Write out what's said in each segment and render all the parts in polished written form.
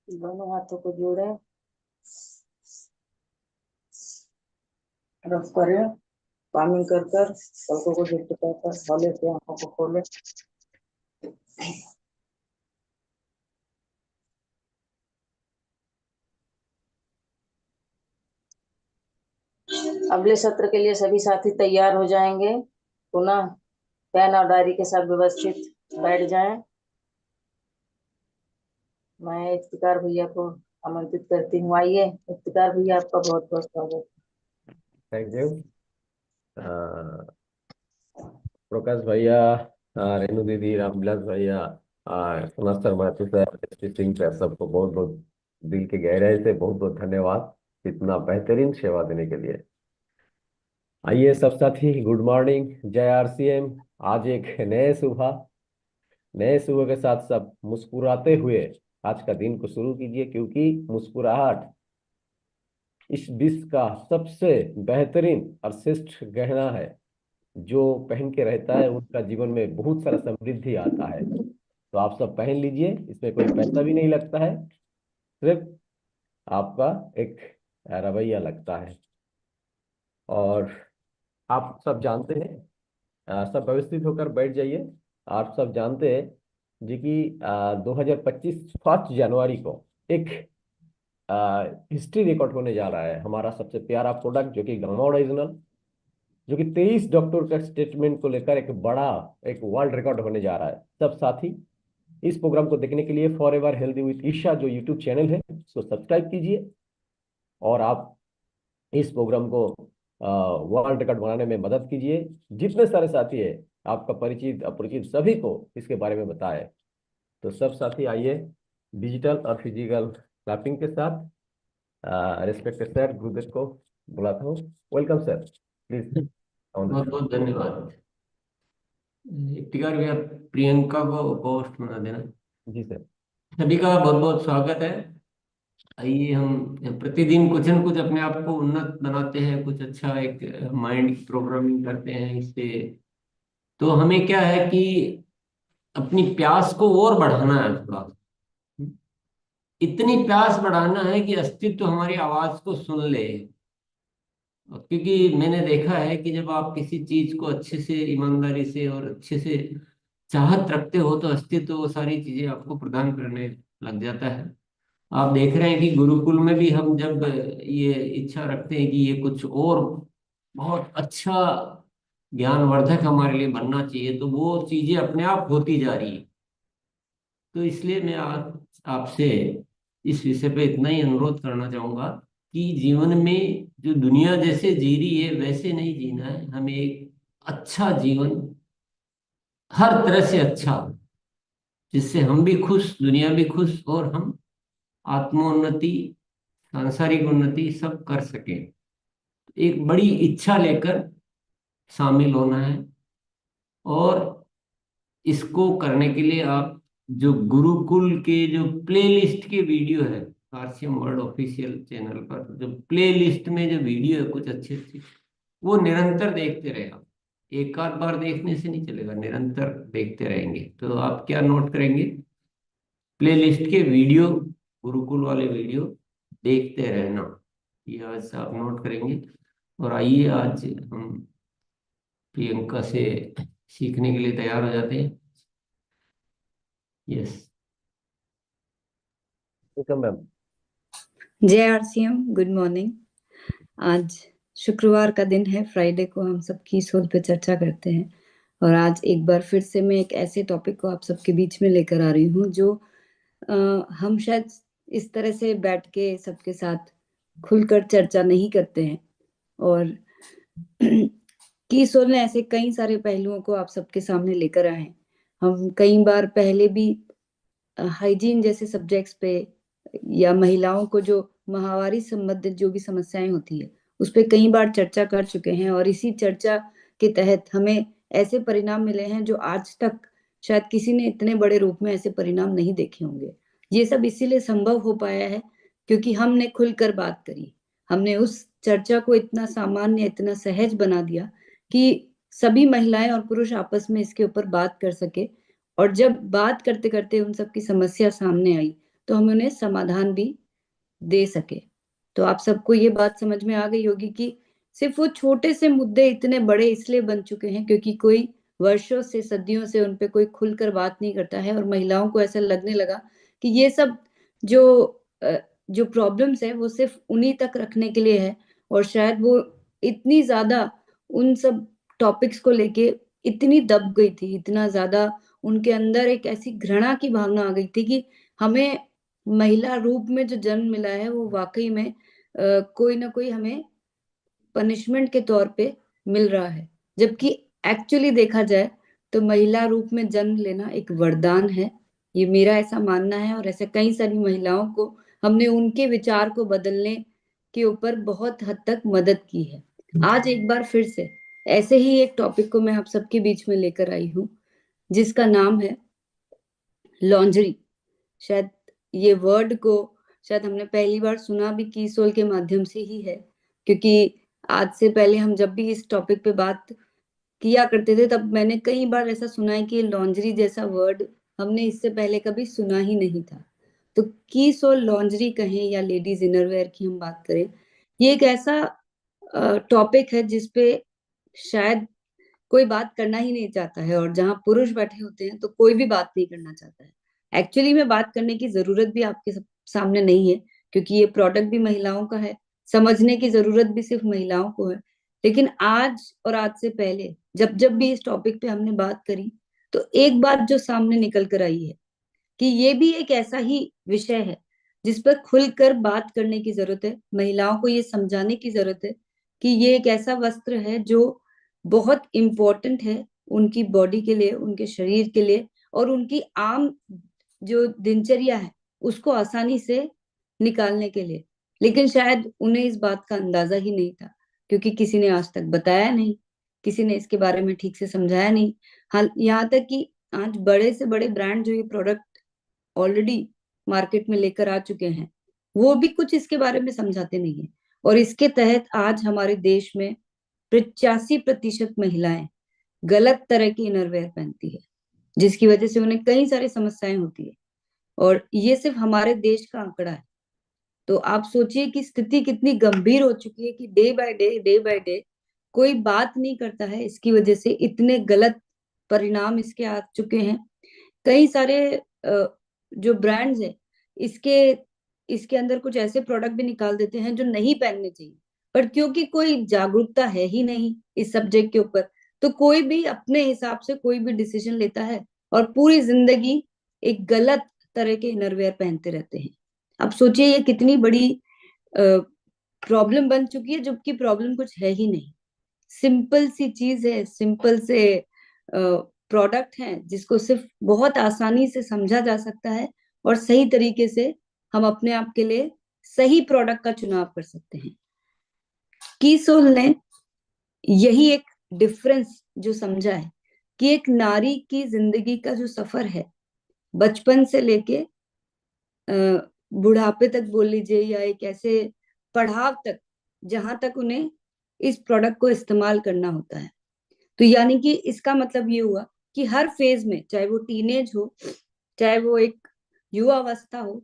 दोनों हाथों को जोड़े, रफ करें, पानी कर कर पलकों को झटकाकर हौले से आंखों को खोले। अगले सत्र के लिए सभी साथी तैयार हो जाएंगे। पुनः पेन और डायरी के साथ व्यवस्थित बैठ जाएं। मैं इफ्तिकार भैया को आमंत्रित करती हूँ। आइए इफ्तिकार भैया, आपका बहुत बहुत स्वागत। थैंक यू प्रकाश भैया, रेणु दीदी, रामविलास भैया, सुना sir, Mathur sir, SP Singh sir, सबको बहुत बहुत दिल के गहराई से बहुत बहुत धन्यवाद इतना बेहतरीन सेवा देने के लिए। आइए सब साथी, गुड मॉर्निंग, जय आरसीएम। आज एक नए सुबह के साथ सब मुस्कुराते हुए आज का दिन को शुरू कीजिए, क्योंकि मुस्कुराहट इस विश्व का सबसे बेहतरीन और श्रेष्ठ गहना है। जो पहन के रहता है उसका जीवन में बहुत सारा समृद्धि आता है। तो आप सब पहन लीजिए, इसमें कोई पैसा भी नहीं लगता है, सिर्फ आपका एक रवैया लगता है। और आप सब जानते हैं, सब व्यवस्थित होकर बैठ जाइए। आप सब जानते हैं जी कि 2025 1 जनवरी को एक हिस्ट्री रिकॉर्ड होने जा रहा है। हमारा सबसे प्यारा प्रोडक्ट जो कि गामा ओरिजिनल, जो कि 23 डॉक्टर का स्टेटमेंट को लेकर एक बड़ा एक वर्ल्ड रिकॉर्ड होने जा रहा है। सब साथी इस प्रोग्राम को देखने के लिए for ever healthy with Isha जो यूट्यूब चैनल है उसको सब्सक्राइब कीजिए, और आप इस प्रोग्राम को वर्ल्ड रिकॉर्ड बनाने में मदद कीजिए। जितने सारे साथी है, आपका परिचित अपरिचित सभी को इसके बारे में बताएं। तो सब साथी आइए, डिजिटल और फिजिकल क्लैपिंग के साथ रेस्पेक्टेड सर गुरुदेव को बुलाता हूँ। Welcome sir, please. बहुत बहुत धन्यवाद। इफ्तिकार भैया, प्रियंका को पोस्ट बना देना। जी सर। सभी का बहुत बहुत स्वागत है। आइए हम प्रतिदिन कुछ न कुछ अपने आप को उन्नत बनाते हैं, कुछ अच्छा एक माइंड प्रोग्रामिंग करते हैं इससे। तो हमें क्या है कि अपनी प्यास को और बढ़ाना है थोड़ा। इतनी प्यास बढ़ाना है कि अस्तित्व हमारी आवाज को सुन ले। क्योंकि मैंने देखा है कि जब आप किसी चीज को अच्छे से, ईमानदारी से और अच्छे से चाहत रखते हो तो अस्तित्व वो सारी चीजें आपको प्रदान करने लग जाता है। आप देख रहे हैं कि गुरुकुल में भी हम जब ये इच्छा रखते हैं कि ये कुछ और बहुत अच्छा ज्ञानवर्धक हमारे लिए बनना चाहिए, तो वो चीजें अपने आप होती जा रही है। तो इसलिए मैं आज आपसे इस विषय पे इतना ही अनुरोध करना चाहूंगा कि जीवन में जो दुनिया जैसे जी रही है वैसे नहीं जीना है। हमें एक अच्छा जीवन, हर तरह से अच्छा, जिससे हम भी खुश, दुनिया भी खुश, और हम आत्मोन्नति, सांसारिक उन्नति सब कर सके। एक बड़ी इच्छा लेकर शामिल होना है। और इसको करने के लिए आप जो गुरुकुल के जो प्लेलिस्ट के वीडियो है, आरसीएम वर्ल्ड ऑफिशियल चैनल पर जो प्लेलिस्ट में जो वीडियो है कुछ अच्छे अच्छे, वो निरंतर देखते रहे आप। एक आध बार देखने से नहीं चलेगा, निरंतर देखते रहेंगे तो आप क्या नोट करेंगे, प्लेलिस्ट के वीडियो, गुरुकुल वाले वीडियो देखते रहना। ये आज आप नोट करेंगे। और आइए आज हम प्रियंका से सीखने के लिए तैयार हो जाते हैं। यस। Welcome ma'am. जय आरसीएम, गुड मॉर्निंग। आज शुक्रवार का दिन है, फ्राइडे को हम सबकी सोल पे चर्चा करते हैं। और आज एक बार फिर से मैं एक ऐसे टॉपिक को आप सबके बीच में लेकर आ रही हूँ जो हम शायद इस तरह से बैठ के सबके साथ खुलकर चर्चा नहीं करते हैं, और कीसोल ने ऐसे कई सारे पहलुओं को आप सबके सामने लेकर आए हैं। हम कई बार पहले भी हाइजीन जैसे सब्जेक्ट्स पे या महिलाओं को जो माहवारी संबंधित जो भी समस्याएं होती है उस पे कई बार चर्चा कर चुके हैं, और इसी चर्चा के तहत हमें ऐसे परिणाम मिले हैं जो आज तक शायद किसी ने इतने बड़े रूप में ऐसे परिणाम नहीं देखे होंगे। ये सब इसीलिए संभव हो पाया है क्योंकि हमने खुलकर बात करी, हमने उस चर्चा को इतना सामान्य, इतना सहज बना दिया कि सभी महिलाएं और पुरुष आपस में इसके ऊपर बात कर सके, और जब बात करते करते उन सब की समस्या सामने आई तो हम उन्हें समाधान भी दे सके। तो आप सबको ये बात समझ में आ गई होगी कि सिर्फ वो छोटे से मुद्दे इतने बड़े इसलिए बन चुके हैं क्योंकि कोई वर्षों से, सदियों से उन पे कोई खुलकर बात नहीं करता है, और महिलाओं को ऐसा लगने लगा कि ये सब जो प्रॉब्लम्स है वो सिर्फ उन्हीं तक रखने के लिए है, और शायद वो इतनी ज्यादा उन सब टॉपिक्स को लेके इतनी दब गई थी, इतना ज्यादा उनके अंदर एक ऐसी घृणा की भावना आ गई थी कि हमें महिला रूप में जो जन्म मिला है वो वाकई में कोई ना कोई हमें पनिशमेंट के तौर पे मिल रहा है, जबकि एक्चुअली देखा जाए तो महिला रूप में जन्म लेना एक वरदान है। ये मेरा ऐसा मानना है, और ऐसे कई सारी महिलाओं को हमने उनके विचार को बदलने के ऊपर बहुत हद तक मदद की है। आज एक बार फिर से ऐसे ही एक टॉपिक को मैं आप सबके बीच में लेकर आई हूँ जिसका नाम है लॉन्ड्री। शायद ये वर्ड को शायद हमने पहली बार सुना भी कीसोल के माध्यम से ही है, क्योंकि आज से पहले हम जब भी इस टॉपिक पे बात किया करते थे तब मैंने कई बार ऐसा सुना है कि लॉन्ड्री जैसा वर्ड हमने इससे पहले कभी सुना ही नहीं था। तो कीसोल लॉन्ड्री कहें या लेडीज इनरवेयर की हम बात करें, ये एक ऐसा टॉपिक है जिसपे शायद कोई बात करना ही नहीं चाहता है, और जहां पुरुष बैठे होते हैं तो कोई भी बात नहीं करना चाहता है। एक्चुअली में बात करने की जरूरत भी आपके सामने नहीं है क्योंकि ये प्रोडक्ट भी महिलाओं का है, समझने की जरूरत भी सिर्फ महिलाओं को है। लेकिन आज और आज से पहले जब जब भी इस टॉपिक पे हमने बात करी तो एक बात जो सामने निकल कर आई है कि ये भी एक ऐसा ही विषय है जिस पर खुलकर बात करने की जरूरत है। महिलाओं को ये समझाने की जरूरत है कि ये एक ऐसा वस्त्र है जो बहुत इम्पोर्टेंट है उनकी बॉडी के लिए, उनके शरीर के लिए, और उनकी आम जो दिनचर्या है उसको आसानी से निकालने के लिए। लेकिन शायद उन्हें इस बात का अंदाजा ही नहीं था क्योंकि किसी ने आज तक बताया नहीं, किसी ने इसके बारे में ठीक से समझाया नहीं। हाल यहाँ तक कि आज बड़े से बड़े ब्रांड जो ये प्रोडक्ट ऑलरेडी मार्केट में लेकर आ चुके हैं वो भी कुछ इसके बारे में समझाते नहीं है, और इसके तहत आज हमारे देश में 85% महिलाएं गलत तरह की इनरवेयर पहनती है जिसकी वजह से उन्हें कई सारी समस्याएं होती है, और ये सिर्फ हमारे देश का आंकड़ा है। तो आप सोचिए कि स्थिति कितनी गंभीर हो चुकी है कि डे बाय डे कोई बात नहीं करता है, इसकी वजह से इतने गलत परिणाम इसके आ चुके हैं। कई सारे जो ब्रांड्स है इसके इसके अंदर कुछ ऐसे प्रोडक्ट भी निकाल देते हैं जो नहीं पहनने चाहिए, पर क्योंकि कोई जागरूकता है ही नहीं इस सब्जेक्ट के ऊपर तो कोई भी अपने हिसाब से कोई भी डिसीजन लेता है और पूरी जिंदगी एक गलत तरह के इनरवेयर पहनते रहते हैं। अब सोचिए ये कितनी बड़ी प्रॉब्लम बन चुकी है, जबकि प्रॉब्लम कुछ है ही नहीं, सिंपल सी चीज है, सिंपल से प्रोडक्ट है जिसको सिर्फ बहुत आसानी से समझा जा सकता है और सही तरीके से हम अपने आप के लिए सही प्रोडक्ट का चुनाव कर सकते हैं। कीसोल ने यही एक डिफरेंस जो समझा है कि एक नारी की जिंदगी का जो सफर है बचपन से लेके बुढ़ापे तक बोल लीजिए, या एक ऐसे पड़ाव तक जहां तक उन्हें इस प्रोडक्ट को इस्तेमाल करना होता है। तो यानी कि इसका मतलब ये हुआ कि हर फेज में, चाहे वो टीनेज हो, चाहे वो एक युवा अवस्था हो,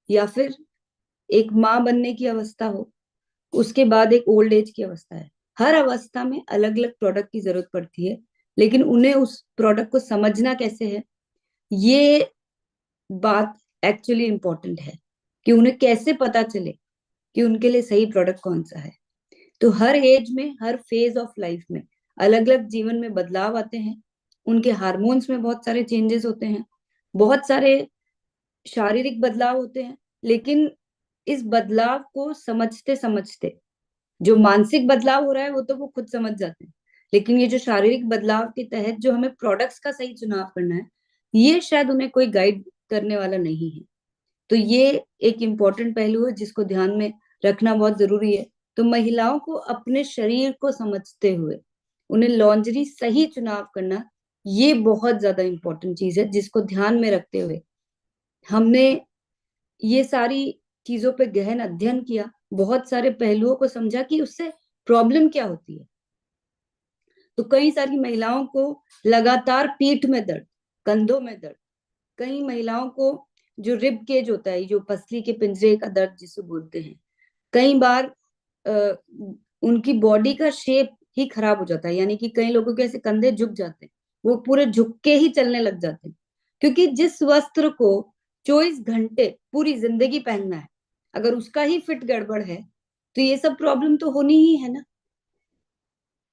या फिर एक माँ बनने की अवस्था हो, उसके बाद एक ओल्ड एज की अवस्था है, हर अवस्था में अलग अलग प्रोडक्ट की जरूरत पड़ती है। लेकिन उन्हें उस प्रोडक्ट को समझना कैसे है, ये बात एक्चुअली इंपॉर्टेंट है कि उन्हें कैसे पता चले कि उनके लिए सही प्रोडक्ट कौन सा है। तो हर एज में, हर फेज ऑफ लाइफ में अलग अलग जीवन में बदलाव आते हैं, उनके हार्मोन्स में बहुत सारे चेंजेस होते हैं, बहुत सारे शारीरिक बदलाव होते हैं, लेकिन इस बदलाव को समझते समझते जो मानसिक बदलाव हो रहा है वो तो वो खुद समझ जाते हैं, लेकिन ये जो शारीरिक बदलाव के तहत जो हमें प्रोडक्ट्स का सही चुनाव करना है, ये शायद उन्हें कोई गाइड करने वाला नहीं है। तो ये एक इम्पोर्टेंट पहलू है जिसको ध्यान में रखना बहुत जरूरी है। तो महिलाओं को अपने शरीर को समझते हुए उन्हें लॉन्जरी सही चुनाव करना, ये बहुत ज्यादा इम्पोर्टेंट चीज है, जिसको ध्यान में रखते हुए हमने ये सारी चीजों पे गहन अध्ययन किया, बहुत सारे पहलुओं को समझा कि उससे प्रॉब्लम क्या होती है। तो कई सारी महिलाओं को लगातार पीठ में दर्द, कंधों में दर्द, कई महिलाओं को जो रिब केज होता है, जो पसली के पिंजरे का दर्द जिसे बोलते हैं, कई बार उनकी बॉडी का शेप ही खराब हो जाता है, यानी कि कई लोगों के ऐसे कंधे झुक जाते हैं, वो पूरे झुक के ही चलने लग जाते हैं, क्योंकि जिस वस्त्र को 24 घंटे पूरी जिंदगी पहनना है, अगर उसका ही फिट गड़बड़ है तो ये सब प्रॉब्लम तो होनी ही है ना।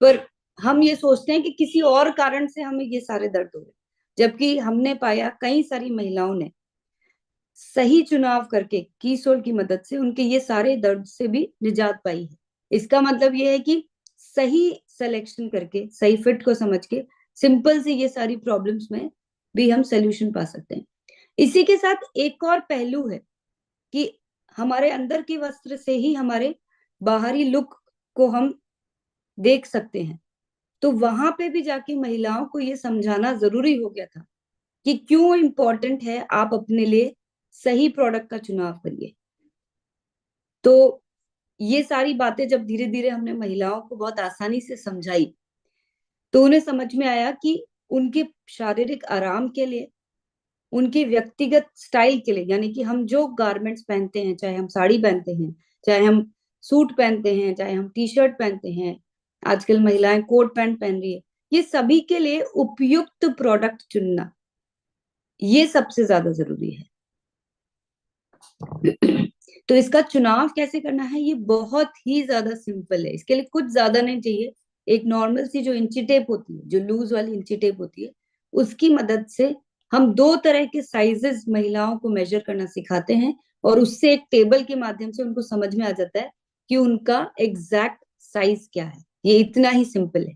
पर हम ये सोचते हैं कि किसी और कारण से हमें ये सारे दर्द हो रहे, जबकि हमने पाया कई सारी महिलाओं ने सही चुनाव करके कीसोल की मदद से उनके ये सारे दर्द से भी निजात पाई है। इसका मतलब ये है कि सही सिलेक्शन करके, सही फिट को समझ के, सिंपल सी ये सारी प्रॉब्लम्स में भी हम सोल्यूशन पा सकते हैं। इसी के साथ एक और पहलू है कि हमारे अंदर के वस्त्र से ही हमारे बाहरी लुक को हम देख सकते हैं। तो वहां पे भी जाके महिलाओं को ये समझाना जरूरी हो गया था कि क्यों इम्पोर्टेंट है आप अपने लिए सही प्रोडक्ट का चुनाव करिए। तो ये सारी बातें जब धीरे धीरे हमने महिलाओं को बहुत आसानी से समझाई, तो उन्हें समझ में आया कि उनके शारीरिक आराम के लिए, उनके व्यक्तिगत स्टाइल के लिए, यानी कि हम जो गारमेंट्स पहनते हैं, चाहे हम साड़ी पहनते हैं, चाहे हम सूट पहनते हैं, चाहे हम टी शर्ट पहनते हैं, आजकल महिलाएं कोट पैंट पहन रही है, ये सभी के लिए उपयुक्त प्रोडक्ट चुनना, ये सबसे ज्यादा जरूरी है। तो इसका चुनाव कैसे करना है, ये बहुत ही ज्यादा सिंपल है। इसके लिए कुछ ज्यादा नहीं चाहिए। एक नॉर्मल सी जो इंची टेप होती है, जो लूज वाली इंची टेप होती है, उसकी मदद से हम 2 तरह के साइजेस महिलाओं को मेजर करना सिखाते हैं, और उससे एक टेबल के माध्यम से उनको समझ में आ जाता है कि उनका एग्जैक्ट साइज क्या है। ये इतना ही सिंपल है।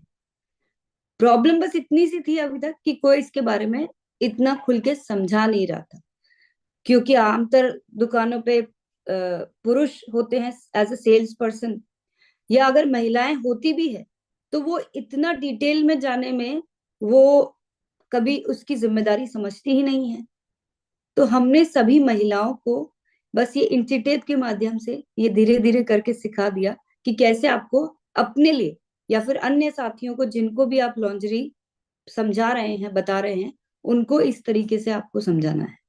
प्रॉब्लम बस इतनी सी थी अभी तक कि कोई इसके बारे में इतना खुल के समझा नहीं रहा था, क्योंकि आमतौर दुकानों पे पुरुष होते हैं एज अ सेल्स पर्सन, या अगर महिलाएं होती भी है तो वो इतना डिटेल में जाने में वो कभी उसकी जिम्मेदारी समझती ही नहीं है। तो हमने सभी महिलाओं को बस ये इंचिटेप के माध्यम से ये धीरे धीरे करके सिखा दिया कि कैसे आपको अपने लिए या फिर अन्य साथियों को जिनको भी आप लॉन्जरी समझा रहे हैं, बता रहे हैं, उनको इस तरीके से आपको समझाना है।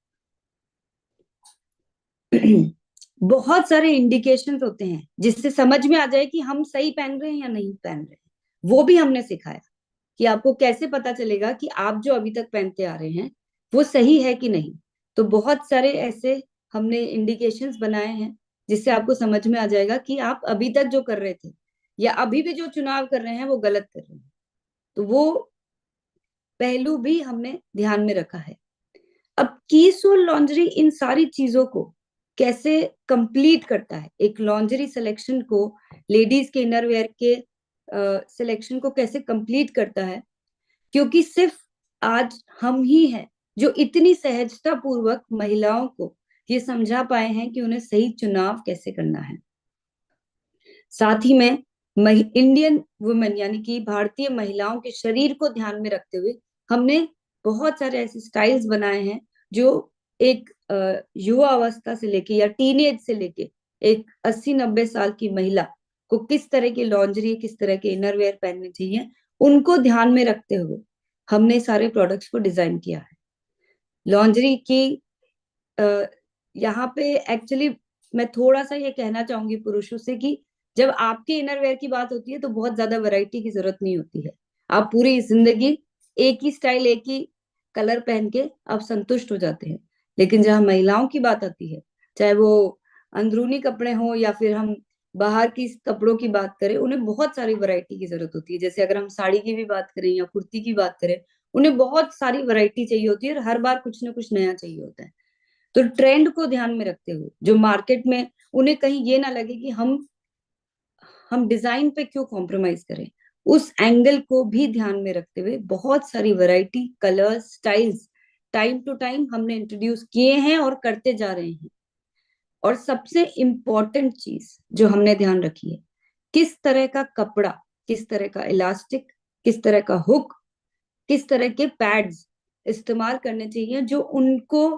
बहुत सारे इंडिकेशंस होते हैं जिससे समझ में आ जाए कि हम सही पहन रहे हैं या नहीं पहन रहे हैं, वो भी हमने सिखाया कि आपको कैसे पता चलेगा कि आप जो अभी तक पहनते आ रहे हैं वो सही है कि नहीं। तो बहुत सारे ऐसे हमने इंडिकेशंस बनाए हैं जिससे आपको समझ में आ जाएगा कि आप अभी तक जो कर रहे थे या अभी भी जो चुनाव कर रहे हैं वो गलत कर रहे हैं। तो वो पहलू भी हमने ध्यान में रखा है। अब कीसोल लॉन्जरी इन सारी चीजों को कैसे कंप्लीट करता है, एक लॉन्जरी सिलेक्शन को, लेडीज के इनरवेयर के सिलेक्शन को कैसे कंप्लीट करता है, क्योंकि सिर्फ आज हम ही हैं जो इतनी सहजता पूर्वक महिलाओं को ये समझा पाए हैं कि उन्हें सही चुनाव कैसे करना है। साथ ही में इंडियन वुमेन यानी कि भारतीय महिलाओं के शरीर को ध्यान में रखते हुए हमने बहुत सारे ऐसे स्टाइल्स बनाए हैं जो एक युवा अवस्था से लेके या टीनेज से लेके एक 80-90 साल की महिला को किस तरह की लॉन्जरी, किस तरह के इनरवेयर पहनने चाहिए, उनको ध्यान में रखते हुए हमने सारे प्रोडक्ट्स को डिजाइन किया है। लॉन्जरी की यहाँ पे एक्चुअली मैं थोड़ा सा ये कहना चाहूंगी पुरुषों से कि जब आपके इनरवेयर की बात होती है तो बहुत ज्यादा वैरायटी की जरूरत नहीं होती है। आप पूरी जिंदगी एक ही स्टाइल, एक ही कलर पहन के आप संतुष्ट हो जाते हैं। लेकिन जहाँ महिलाओं की बात आती है, चाहे वो अंदरूनी कपड़े हों या फिर हम बाहर की कपड़ों की बात करें, उन्हें बहुत सारी वैरायटी की जरूरत होती है। जैसे अगर हम साड़ी की भी बात करें या कुर्ती की बात करें, उन्हें बहुत सारी वैरायटी चाहिए होती है और हर बार कुछ ना कुछ नया चाहिए होता है। तो ट्रेंड को ध्यान में रखते हुए, जो मार्केट में, उन्हें कहीं ये ना लगे कि हम डिजाइन पे क्यों कॉम्प्रोमाइज करें, उस एंगल को भी ध्यान में रखते हुए बहुत सारी variety, colours, styles time to time हमने इंट्रोड्यूस किए हैं और करते जा रहे हैं। और सबसे इम्पोर्टेंट चीज जो हमने ध्यान रखी है, किस तरह का कपड़ा, किस तरह का इलास्टिक, किस तरह का हुक, किस तरह के पैड्स इस्तेमाल करने चाहिए जो उनको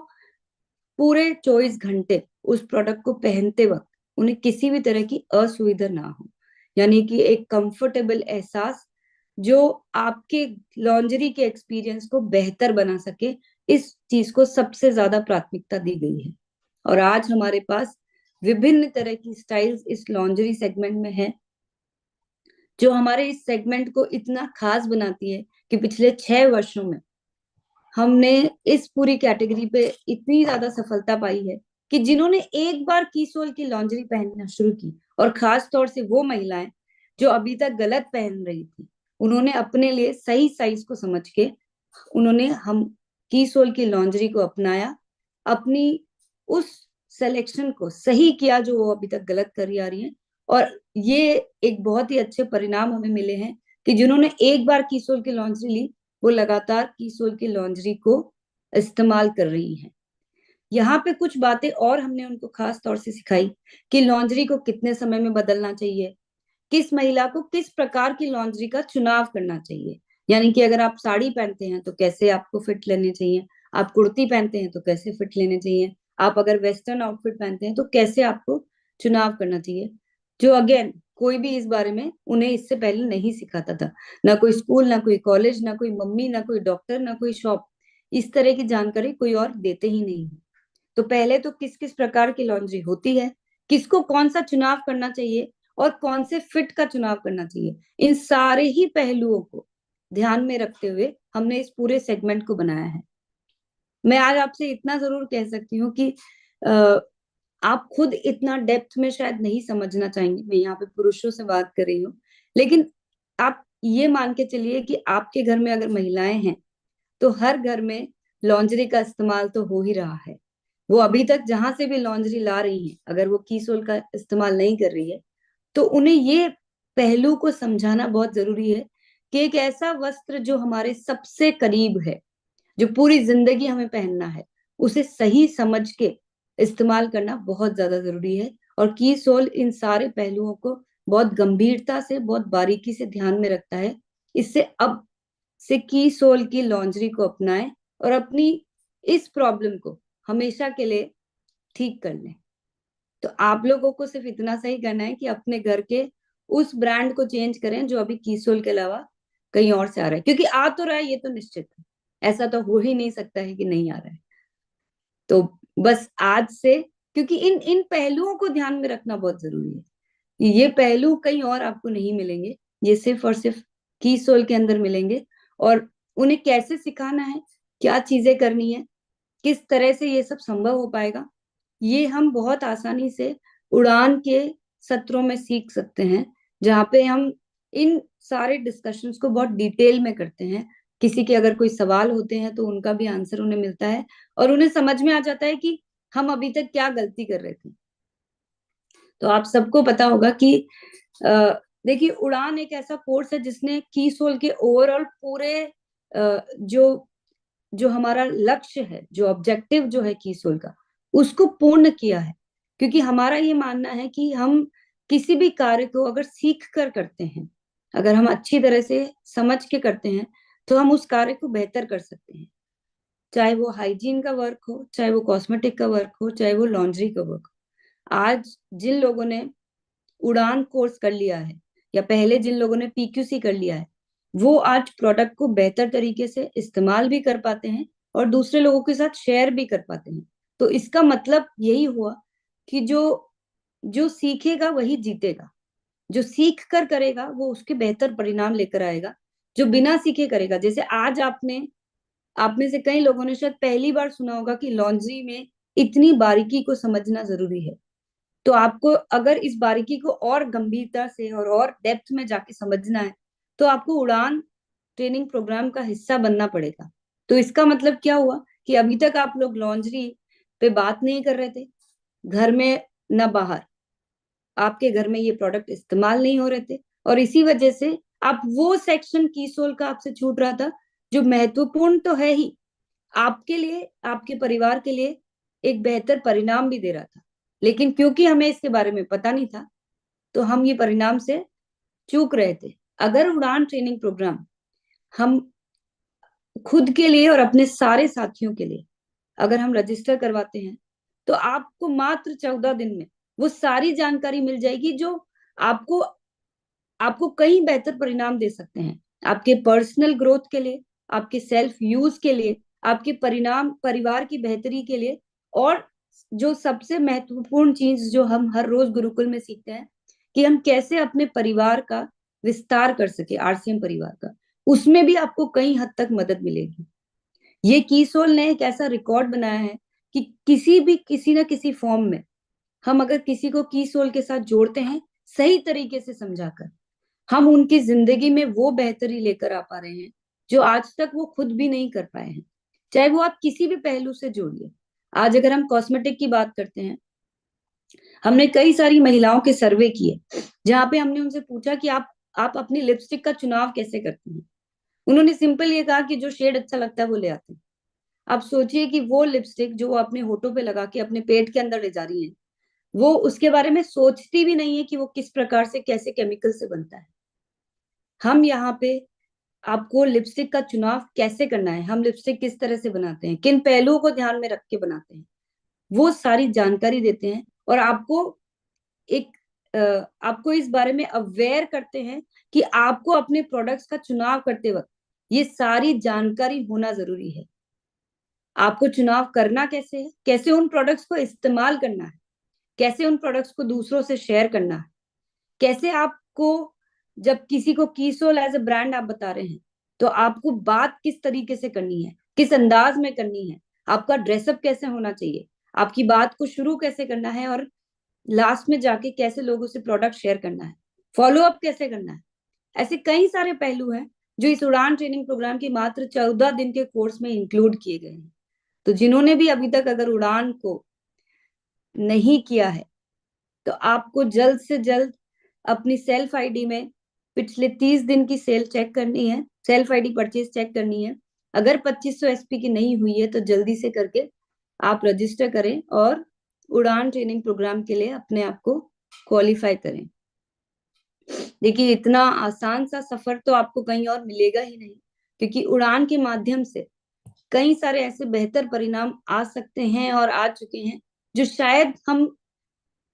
पूरे 24 घंटे उस प्रोडक्ट को पहनते वक्त उन्हें किसी भी तरह की असुविधा ना हो, यानी कि एक कंफर्टेबल एहसास जो आपके लॉन्जरी के एक्सपीरियंस को बेहतर बना सके, इस चीज को सबसे ज्यादा प्राथमिकता दी गई है। और आज हमारे पास विभिन्न तरह की स्टाइल्स इस लॉन्जरी सेगमेंट में है, जो हमारे इस सेगमेंट को इतना खास बनाती है कि पिछले 6 वर्षों में हमने इस पूरी कैटेगरी पे इतनी ज्यादा सफलता पाई है कि जिन्होंने एक बार कीसोल की लॉन्जरी पहनना शुरू की, और खास तौर से वो महिलाएं जो अभी तक गलत पहन रही थी, उन्होंने अपने लिए सही साइज को समझ के उन्होंने हम कीसोल की लॉन्जरी को अपनाया, अपनी उस सिलेक्शन को सही किया जो वो अभी तक गलत करी आ रही है। और ये एक बहुत ही अच्छे परिणाम हमें मिले हैं कि जिन्होंने एक बार कीसोल की लॉन्जरी ली, वो लगातार कीसोल की लॉन्जरी को इस्तेमाल कर रही हैं। यहाँ पे कुछ बातें और हमने उनको खास तौर से सिखाई कि लॉन्जरी को कितने समय में बदलना चाहिए, किस महिला को किस प्रकार की लॉन्जरी का चुनाव करना चाहिए, यानी कि अगर आप साड़ी पहनते हैं तो कैसे आपको फिट लेने चाहिए, आप कुर्ती पहनते हैं तो कैसे फिट लेने चाहिए, आप अगर वेस्टर्न आउटफिट पहनते हैं तो कैसे आपको चुनाव करना चाहिए, जो अगेन कोई भी इस बारे में उन्हें इससे पहले नहीं सिखाता था। ना कोई स्कूल, ना कोई कॉलेज, ना कोई मम्मी, ना कोई डॉक्टर, ना कोई शॉप, इस तरह की जानकारी कोई और देते ही नहीं है। तो पहले तो किस किस प्रकार की लॉन्ड्री होती है, किसको कौन सा चुनाव करना चाहिए और कौन से फिट का चुनाव करना चाहिए, इन सारे ही पहलुओं को ध्यान में रखते हुए हमने इस पूरे सेगमेंट को बनाया है। मैं आज आपसे इतना जरूर कह सकती हूँ कि आप खुद इतना डेप्थ में शायद नहीं समझना चाहेंगे, मैं यहाँ पे पुरुषों से बात कर रही हूँ, लेकिन आप ये मान के चलिए कि आपके घर में अगर महिलाएं हैं तो हर घर में लॉन्जरी का इस्तेमाल तो हो ही रहा है। वो अभी तक जहां से भी लॉन्जरी ला रही है, अगर वो कीसोल का इस्तेमाल नहीं कर रही है, तो उन्हें ये पहलू को समझाना बहुत जरूरी है कि एक ऐसा वस्त्र जो हमारे सबसे करीब है, जो पूरी जिंदगी हमें पहनना है, उसे सही समझ के इस्तेमाल करना बहुत ज्यादा जरूरी है। और कीसोल इन सारे पहलुओं को बहुत गंभीरता से, बहुत बारीकी से ध्यान में रखता है। इससे अब से कीसोल की लॉन्जरी को अपनाएं और अपनी इस प्रॉब्लम को हमेशा के लिए ठीक कर लें। तो आप लोगों को सिर्फ इतना सही करना है कि अपने घर के उस ब्रांड को चेंज करें जो अभी कीसोल के अलावा कहीं और से आ रहा है, क्योंकि आ तो रहा है, ये तो निश्चित है, ऐसा तो हो ही नहीं सकता है कि नहीं आ रहा है। तो बस आज से, क्योंकि इन इन पहलुओं को ध्यान में रखना बहुत जरूरी है, ये पहलू कहीं और आपको नहीं मिलेंगे, ये सिर्फ और सिर्फ कीसोल के अंदर मिलेंगे। और उन्हें कैसे सिखाना है, क्या चीजें करनी है, किस तरह से ये सब संभव हो पाएगा, ये हम बहुत आसानी से उड़ान के सत्रों में सीख सकते हैं, जहाँ पे हम इन सारे डिस्कशंस को बहुत डिटेल में करते हैं। किसी के अगर कोई सवाल होते हैं तो उनका भी आंसर उन्हें मिलता है और उन्हें समझ में आ जाता है कि हम अभी तक क्या गलती कर रहे थे। तो आप सबको पता होगा कि देखिए, उड़ान एक ऐसा कोर्स है जिसने कीसोल के ओवरऑल पूरे जो जो हमारा लक्ष्य है, जो ऑब्जेक्टिव जो है कीसोल का, उसको पूर्ण किया है। क्योंकि हमारा ये मानना है कि हम किसी भी कार्य को अगर सीख कर करते हैं, अगर हम अच्छी तरह से समझ के करते हैं, तो हम उस कार्य को बेहतर कर सकते हैं। चाहे वो हाइजीन का वर्क हो, चाहे वो कॉस्मेटिक का वर्क हो, चाहे वो लॉन्ड्री का वर्क हो। आज जिन लोगों ने उड़ान कोर्स कर लिया है, या पहले जिन लोगों ने पीक्यूसी कर लिया है, वो आज प्रोडक्ट को बेहतर तरीके से इस्तेमाल भी कर पाते हैं और दूसरे लोगों के साथ शेयर भी कर पाते हैं। तो इसका मतलब यही हुआ कि जो जो सीखेगा वही जीतेगा, जो सीख कर करेगा वो उसके बेहतर परिणाम लेकर आएगा। जो बिना सीखे करेगा, जैसे आज आप में से कई लोगों ने शायद पहली बार सुना होगा कि लॉन्ड्री में इतनी बारीकी को समझना जरूरी है। तो आपको अगर इस बारीकी को और गंभीरता से और डेप्थ में जाके समझना है, तो आपको उड़ान ट्रेनिंग प्रोग्राम का हिस्सा बनना पड़ेगा। तो इसका मतलब क्या हुआ कि अभी तक आप लोग लॉन्ड्री पे बात नहीं कर रहे थे, घर में न बाहर, आपके घर में ये प्रोडक्ट इस्तेमाल नहीं हो रहे थे, और इसी वजह से आप वो सेक्शन कीसोल का आपसे छूट रहा था जो महत्वपूर्ण तो है ही, आपके लिए, आपके परिवार के लिए एक बेहतर परिणाम भी दे रहा था, लेकिन क्योंकि हमें इसके बारे में पता नहीं था तो हम ये परिणाम से चूक रहे थे। अगर उड़ान ट्रेनिंग प्रोग्राम हम खुद के लिए और अपने सारे साथियों के लिए अगर हम रजिस्टर करवाते हैं तो आपको मात्र 14 दिन में वो सारी जानकारी मिल जाएगी जो आपको आपको कहीं बेहतर परिणाम दे सकते हैं, आपके पर्सनल ग्रोथ के लिए, आपके सेल्फ यूज के लिए, आपके परिणाम परिवार की बेहतरी के लिए, और जो सबसे महत्वपूर्ण चीज जो हम हर रोज गुरुकुल में सीखते हैं कि हम कैसे अपने परिवार का विस्तार कर सके, आरसीएम परिवार का, उसमें भी आपको कई हद तक मदद मिलेगी। ये कीसोल ने एक ऐसा रिकॉर्ड बनाया है कि किसी ना किसी फॉर्म में हम अगर किसी को कीसोल के साथ जोड़ते हैं सही तरीके से समझाकर, हम उनकी जिंदगी में वो बेहतरी लेकर आ पा रहे हैं जो आज तक वो खुद भी नहीं कर पाए हैं, चाहे वो आप किसी भी पहलू से जोड़िए। आज अगर हम कॉस्मेटिक की बात करते हैं, हमने कई सारी महिलाओं के सर्वे किए जहां पे हमने उनसे पूछा कि आप अपनी लिपस्टिक का चुनाव कैसे करती हैं। उन्होंने सिंपल ये कहा कि जो शेड अच्छा लगता है वो ले आते हैं। आप सोचिए कि वो लिपस्टिक जो वो अपने होठों पे लगा के अपने पेट के अंदर ले जा रही है, वो उसके बारे में सोचती भी नहीं है कि वो किस प्रकार से, कैसे केमिकल से बनता है। हम यहाँ पे आपको लिपस्टिक का चुनाव कैसे करना है, हम लिपस्टिक किस तरह से बनाते हैं, किन पहलुओं को ध्यान में रख के बनाते हैं, वो सारी जानकारी देते हैं, और एक आपको इस बारे में अवेयर करते हैं कि आपको अपने प्रोडक्ट्स का चुनाव करते वक्त ये सारी जानकारी होना जरूरी है। आपको चुनाव करना कैसे है, कैसे उन प्रोडक्ट्स को इस्तेमाल करना है, कैसे उन प्रोडक्ट्स को दूसरों से शेयर करना है, कैसे आपको जब किसी को कीसोल एज अ ब्रांड आप बता रहे हैं तो आपको बात किस तरीके से करनी है, किस अंदाज में करनी है, आपका ड्रेसअप कैसे होना चाहिए, आपकी बात को शुरू कैसे करना है, और लास्ट में जाके कैसे लोगों से प्रोडक्ट शेयर करना है, फॉलो अप कैसे करना है। ऐसे कई सारे पहलू हैं जो इस उड़ान ट्रेनिंग प्रोग्राम के मात्र 14 दिन के कोर्स में इंक्लूड किए गए हैं। तो जिन्होंने भी अभी तक अगर उड़ान को नहीं किया है तो आपको जल्द से जल्द अपनी सेल्फ आईडी में पिछले 30 दिन की सेल चेक करनी है, सेल्फ आईडी परचेज चेक करनी है। अगर 2500 एसपी की नहीं हुई है तो जल्दी से करके आप रजिस्टर करें और उड़ान ट्रेनिंग प्रोग्राम के लिए अपने आप को क्वालिफाई करें। देखिए, इतना आसान सा सफर तो आपको कहीं और मिलेगा ही नहीं, क्योंकि उड़ान के माध्यम से कई सारे ऐसे बेहतर परिणाम आ सकते हैं और आ चुके हैं जो शायद हम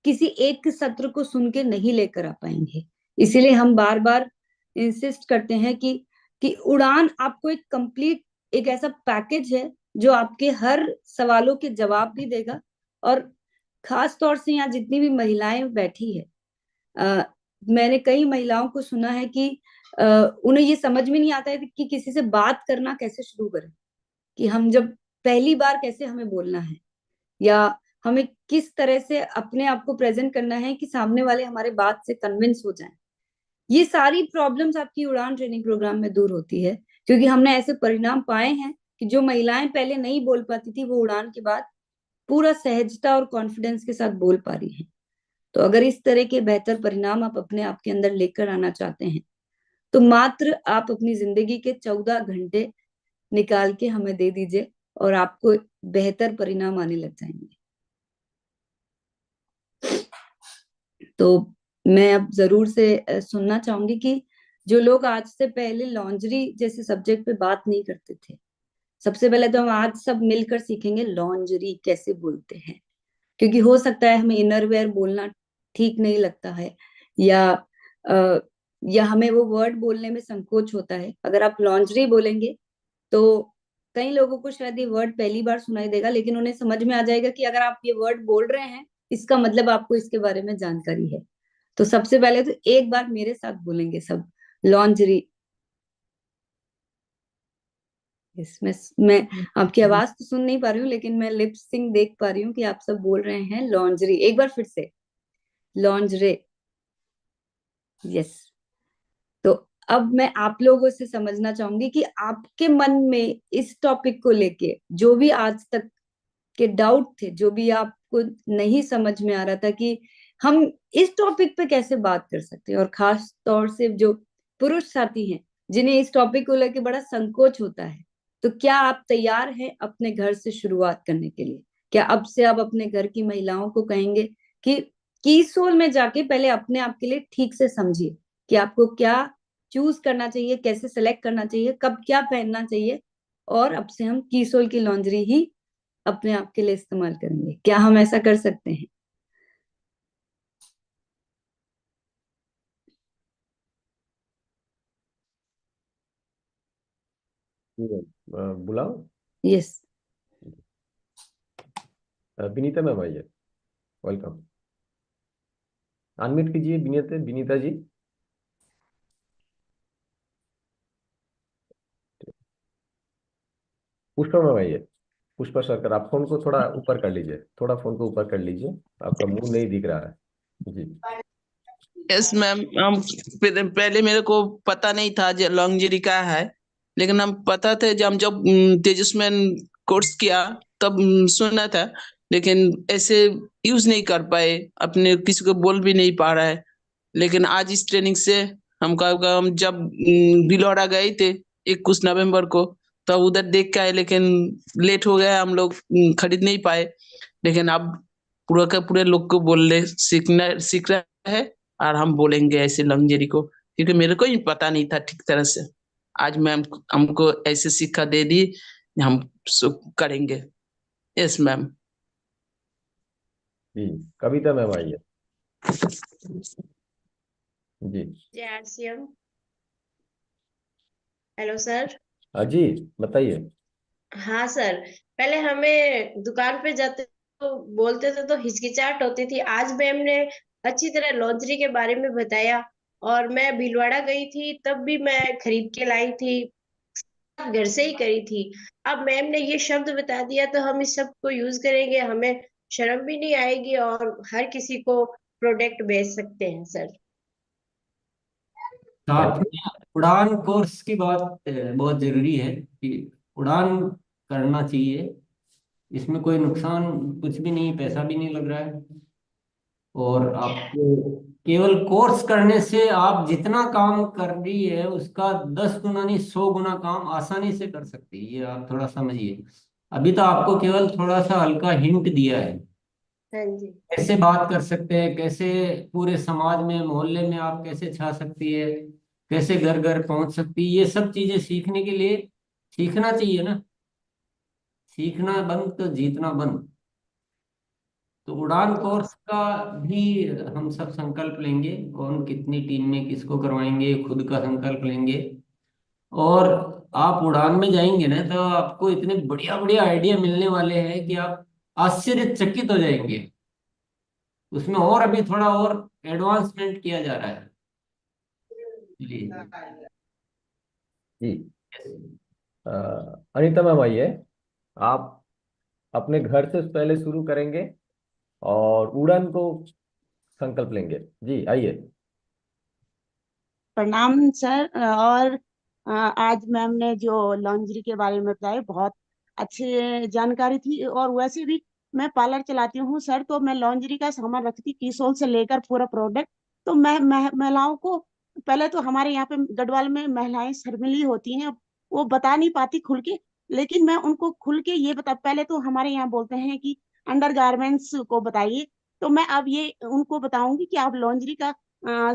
किसी एक सत्र को सुन के नहीं लेकर आ पाएंगे। इसीलिए हम बार बार इंसिस्ट करते हैं कि उड़ान आपको एक कंप्लीट, एक ऐसा पैकेज है जो आपके हर सवालों के जवाब भी देगा। और खास तौर से यहाँ जितनी भी महिलाएं बैठी है, मैंने कई महिलाओं को सुना है कि उन्हें ये समझ में नहीं आता है कि किसी से बात करना कैसे शुरू करें, कि हम जब पहली बार कैसे हमें बोलना है, या हमें किस तरह से अपने आप को प्रेजेंट करना है कि सामने वाले हमारे बात से कन्विंस हो जाएं। ये सारी प्रॉब्लम्स आपकी उड़ान ट्रेनिंग प्रोग्राम में दूर होती है, क्योंकि हमने ऐसे परिणाम पाए हैं कि जो महिलाएं पहले नहीं बोल पाती थी वो उड़ान के बाद पूरा सहजता और कॉन्फिडेंस के साथ बोल पा रही हैं। तो अगर इस तरह के बेहतर परिणाम आप अपने आप के अंदर लेकर आना चाहते हैं तो मात्र आप अपनी जिंदगी के 14 घंटे निकाल के हमें दे दीजिए और आपको बेहतर परिणाम आने लग जाएंगे। तो मैं अब जरूर से सुनना चाहूंगी कि जो लोग आज से पहले लॉन्जरी जैसे सब्जेक्ट पे बात नहीं करते थे, सबसे पहले तो हम आज सब मिलकर सीखेंगे लॉन्जरी कैसे बोलते हैं, क्योंकि हो सकता है हमें इनरवेयर बोलना ठीक नहीं लगता है, आ, या हमें वो वर्ड बोलने में संकोच होता है। अगर आप लॉन्जरी बोलेंगे तो कई लोगों को शायद ये वर्ड पहली बार सुनाई देगा, लेकिन उन्हें समझ में आ जाएगा कि अगर आप ये वर्ड बोल रहे हैं इसका मतलब आपको इसके बारे में जानकारी है। तो सबसे पहले तो एक बार मेरे साथ बोलेंगे सब, लॉन्जरी। मैं आपकी आवाज तो सुन नहीं पा रही हूँ, लेकिन मैं लिप सिंक देख पा रही हूँ कि आप सब बोल रहे हैं लॉन्जरी। एक बार फिर से, लॉन्जरे। यस। तो अब मैं आप लोगों से समझना चाहूंगी कि आपके मन में इस टॉपिक को लेके जो भी आज तक के डाउट थे, जो भी आपको नहीं समझ में आ रहा था कि हम इस टॉपिक पे कैसे बात कर सकते हैं, और खास तौर से जो पुरुष साथी हैं जिन्हें इस टॉपिक को लेकर बड़ा संकोच होता है, तो क्या आप तैयार हैं अपने घर से शुरुआत करने के लिए? क्या अब से आप अपने घर की महिलाओं को कहेंगे कि कीसोल में जाके पहले अपने आप के लिए ठीक से समझिए कि आपको क्या चूज करना चाहिए, कैसे सेलेक्ट करना चाहिए, कब क्या पहनना चाहिए, और अब से हम कीसोल की लॉन्ड्री ही अपने आप के लिए इस्तेमाल करेंगे? क्या हम ऐसा कर सकते हैं? बुलाओ। यस। विनीता मैम आइए, वेलकम। अनम्यूट कीजिए विनीता, विनीता जी। पुष्पा मैम आइए। पुष्पा सरकार, आप फोन को थोड़ा ऊपर कर लीजिए, थोड़ा फोन को ऊपर कर लीजिए, आपका मुंह नहीं दिख रहा है जी। Yes ma'am. हम पहले मेरे को पता नहीं था जो लॉन्जरी का है, लेकिन हम पता थे जब हम जब तेजस्मैन कोर्स किया तब सुना था, लेकिन ऐसे यूज नहीं कर पाए, अपने किसी को बोल भी नहीं पा रहा है। लेकिन आज इस ट्रेनिंग से हम जब भिलवाड़ा गए थे 21 नवंबर को, तब उधर देख के आए, लेकिन लेट हो गया, हम लोग खरीद नहीं पाए। लेकिन अब पूरा का पूरे लोग को बोलने सीख रहा है, और हम बोलेंगे ऐसे लंगजेरी को, क्योंकि मेरे को ही पता नहीं था ठीक तरह से। आज मैम हमको ऐसे शिक्षा दे दी, हम करेंगे। Yes ma'am. जी, कविता मैम आइए जी। जय आरसीएम। Hello sir. जी बताइए। हाँ सर, पहले हमें दुकान पे जाते तो बोलते थे तो हिचकिचाहट होती थी। आज मैम ने अच्छी तरह लॉन्ड्री के बारे में बताया, और मैं भीलवाड़ा गई थी तब भी मैं खरीद के लाई थी, घर से ही करी थी। अब मैम ने ये शब्द बता दिया तो हम इस शब्द को यूज करेंगे, हमें शर्म भी नहीं आएगी और हर किसी को प्रोडक्ट बेच सकते हैं सर। साथ में उड़ान कोर्स की बात बहुत जरूरी है कि उड़ान करना चाहिए। इसमें कोई नुकसान कुछ भी नहीं, पैसा भी नहीं लग रहा है, और आपको केवल कोर्स करने से आप जितना काम कर रही है उसका 10 गुना नहीं 100 गुना काम आसानी से कर सकती है। ये आप थोड़ा समझिए। अभी तो आपको केवल थोड़ा सा हल्का हिंट दिया है, हाँ जी। कैसे बात कर सकते हैं, कैसे पूरे समाज में मोहल्ले में आप कैसे छा सकती है, कैसे घर घर पहुंच सकती है, ये सब चीजें सीखने के लिए सीखना चाहिए ना। सीखना बंद तो जीतना बंद। तो उड़ान कोर्स का भी हम सब संकल्प लेंगे, कौन कितनी टीम में किसको करवाएंगे, खुद का संकल्प लेंगे। और आप उड़ान में जाएंगे ना तो आपको इतने बढ़िया बढ़िया आइडिया मिलने वाले हैं कि आप आश्चर्यचकित हो जाएंगे। उसमें और अभी थोड़ा और एडवांसमेंट किया जा रहा है। जी। जी अनीता मैम आइए। आप अपने घर से पहले शुरू करेंगे और उड़ान को संकल्प लेंगे। जी आइए। प्रणाम सर। और आज मैम ने जो लॉन्ड्री के बारे में बताया बहुत अच्छी जानकारी थी। और वैसे भी मैं पार्लर चलाती हूँ सर, तो मैं लॉन्ड्री का सामान रखती, कीसोल से लेकर पूरा प्रोडक्ट। तो मैं महिलाओं को, पहले तो हमारे यहाँ पे गढ़वाल में महिलाएं शर्मिली होती हैं, वो बता नहीं पाती खुल के। लेकिन मैं उनको खुल के ये बता, पहले तो हमारे यहाँ बोलते हैं कि अंडर गारमेंट्स को बताइए, तो मैं अब ये उनको बताऊंगी कि आप लॉन्ड्री का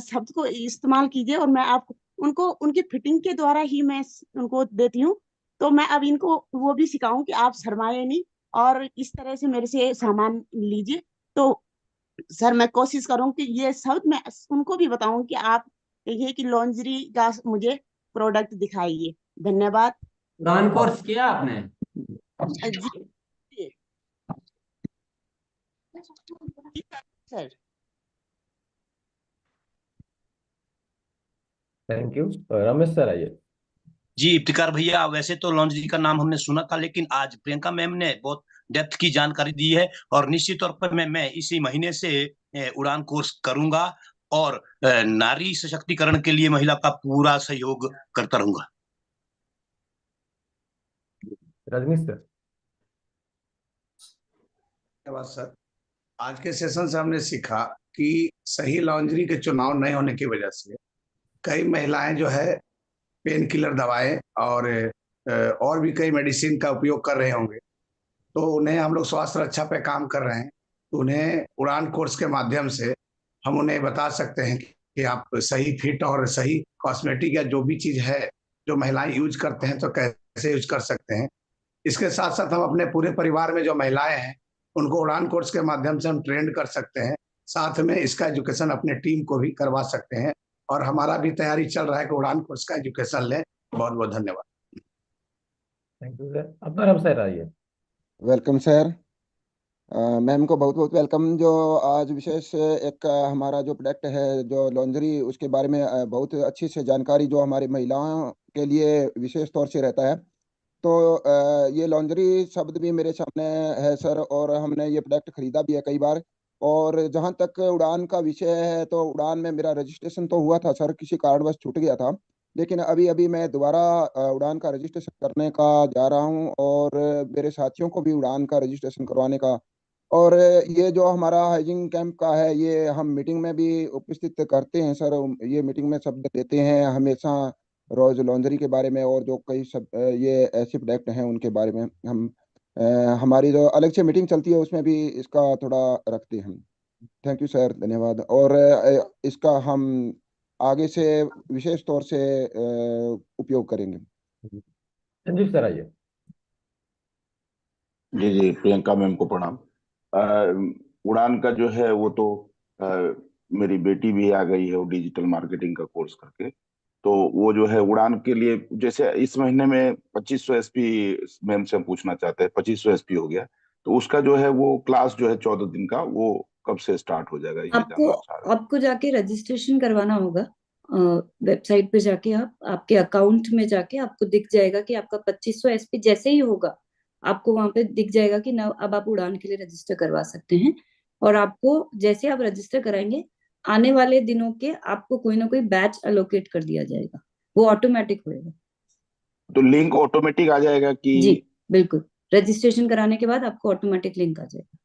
शब्द को इस्तेमाल कीजिए, और मैं आप उनको उनकी फिटिंग के द्वारा ही मैं उनको देती हूँ। तो मैं अब इनको वो भी सिखाऊं कि आप शर्माए नहीं और इस तरह से मेरे से सामान लीजिए। तो सर मैं कोशिश करूँ कि ये शब्द मैं उनको भी बताऊं कि आप ये कि लॉन्जरी का मुझे प्रोडक्ट दिखाइए। धन्यवाद। उड़ान कोर्स किया आपने? जी जी, sir. Thank you. Ramesh sir आइए। जी इफ्तिकार भैया, वैसे तो लॉन्ड्री का नाम हमने सुना था, लेकिन आज प्रियंका मैम ने बहुत डेप्थ की जानकारी दी है, और निश्चित तौर पर मैं इसी महीने से उड़ान कोर्स करूंगा, और नारी सशक्तिकरण के लिए महिला का पूरा सहयोग करता रहूंगा। रजनीश सर। धन्यवाद सर। आज के सेशन से हमने सीखा कि सही लॉन्जरी के चुनाव नहीं होने की वजह से कई महिलाएं जो है पेन किलर दवाएं और भी कई मेडिसिन का उपयोग कर रहे होंगे। तो उन्हें हम लोग स्वास्थ्य रक्षा पे काम कर रहे हैं, तो उन्हें उड़ान कोर्स के माध्यम से हम उन्हें बता सकते हैं कि आप सही फिट और सही कॉस्मेटिक या जो भी चीज है जो महिलाएं यूज करते हैं तो कैसे यूज कर सकते हैं। इसके साथ साथ हम अपने पूरे परिवार में जो महिलाएं हैं उनको उड़ान कोर्स के माध्यम से हम ट्रेंड कर सकते हैं, साथ में इसका एजुकेशन अपने टीम को भी करवा सकते हैं। और हमारा भी तैयारी चल रहा है कि उड़ान कोर्स का एजुकेशन लें। बहुत बहुत धन्यवाद। Thank you sir. अब मैडम सर आइए। Welcome sir. मैम को बहुत बहुत वेलकम। जो आज विशेष एक हमारा जो प्रोडक्ट है जो लॉन्जरी, उसके बारे में बहुत अच्छी से जानकारी जो हमारी महिलाओं के लिए विशेष तौर से रहता है। तो ये लॉन्जरी शब्द भी मेरे सामने है सर, और हमने ये प्रोडक्ट खरीदा भी है कई बार। और जहाँ तक उड़ान का विषय है, तो उड़ान में मेरा रजिस्ट्रेशन तो हुआ था सर, किसी कारणवश छूट गया था, लेकिन अभी अभी मैं दोबारा उड़ान का रजिस्ट्रेशन करने का जा रहा हूँ, और मेरे साथियों को भी उड़ान का रजिस्ट्रेशन करवाने का। और ये जो हमारा हाइजिंग कैंप का है, ये हम मीटिंग में भी उपस्थित करते हैं सर। ये मीटिंग में शब्द देते हैं हमेशा रोज लॉन्ड्री के बारे में, और जो कई सब ये ऐसे प्रोडक्ट हैं उनके बारे में हम हमारी जो अलग से मीटिंग चलती है उसमें भी इसका थोड़ा रखते हैं हम। थैंक यू सर, धन्यवाद। और इसका हम आगे से विशेष तौर से उपयोग करेंगे। संजीव सर आइए। जी जी, प्रियंका मैम को प्रणाम। उड़ान का जो है वो तो मेरी बेटी भी आ गई है, वो डिजिटल मार्केटिंग का कोर्स करके। तो वो जो है उड़ान के लिए, जैसे इस महीने में 2500 एसपी मैम से हम पूछना चाहते हैं, 2500 एसपी हो गया, तो उसका जो है वो क्लास जो है 14 दिन का, वो कब से स्टार्ट हो जाएगा, ये आपको जानना चाह रहे हैं। आपको जाके रजिस्ट्रेशन करवाना होगा। वेबसाइट पे जाके आपके अकाउंट में जाके आपको दिख जाएगा कि आपका 2500 एसपी जैसे ही होगा, आपको वहां पे दिख जाएगा कि ना अब आप उड़ान के लिए रजिस्टर करवा सकते हैं। और आपको जैसे आप रजिस्टर कराएंगे, आने वाले दिनों के आपको कोई ना कोई बैच अलोकेट कर दिया जाएगा, वो ऑटोमेटिक होएगा। तो लिंक ऑटोमेटिक आ जाएगा कि? जी बिल्कुल, रजिस्ट्रेशन कराने के बाद आपको ऑटोमेटिक लिंक आ जाएगा।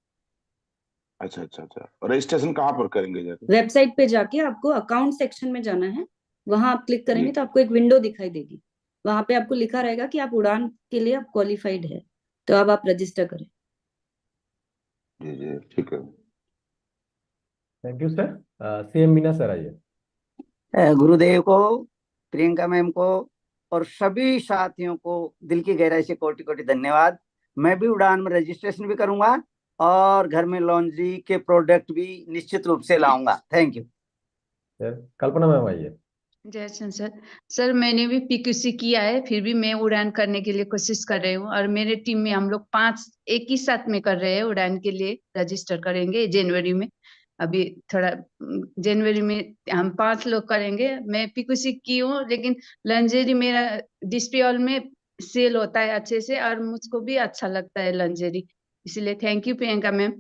अच्छा अच्छा अच्छा। रजिस्ट्रेशन कहाँ पर करेंगे जाके? वेबसाइट पे जाके आपको अकाउंट सेक्शन में जाना है, वहां आप क्लिक करेंगे जी तो आपको एक विंडो दिखाई देगी। वहां पे आपको लिखा रहेगा कि आप उड़ान के लिए आप क्वालिफाइड है, तो अब आप रजिस्टर करें। जी जी, ठीक है। Thank you sir. CM Meena sir आइए। गुरुदेव को, प्रियंका मैम को और सभी साथियों को दिल की गहराई से कोटि कोटि धन्यवाद। मैं भी उड़ान में रजिस्ट्रेशन भी करूंगा और घर में लॉन्ड्री के प्रोडक्ट भी निश्चित रूप से लाऊंगा। Thank you sir. Kalpana ma'am आइए। जय सर। सर मैंने भी पीक्यूसी किया है, फिर भी मैं उड़ान करने के लिए कोशिश कर रही हूँ, और मेरे टीम में हम लोग 5 एक ही साथ में कर रहे हैं। उड़ान के लिए रजिस्टर करेंगे जनवरी में, अभी थोड़ा जनवरी में हम 5 लोग करेंगे। मैं पीक्यूसी की हूँ, लेकिन लंजेरी मेरा डिस्प्ले हॉल में सेल होता है अच्छे से, और मुझको भी अच्छा लगता है लंजेरी, इसलिए thank you Priyanka ma'am.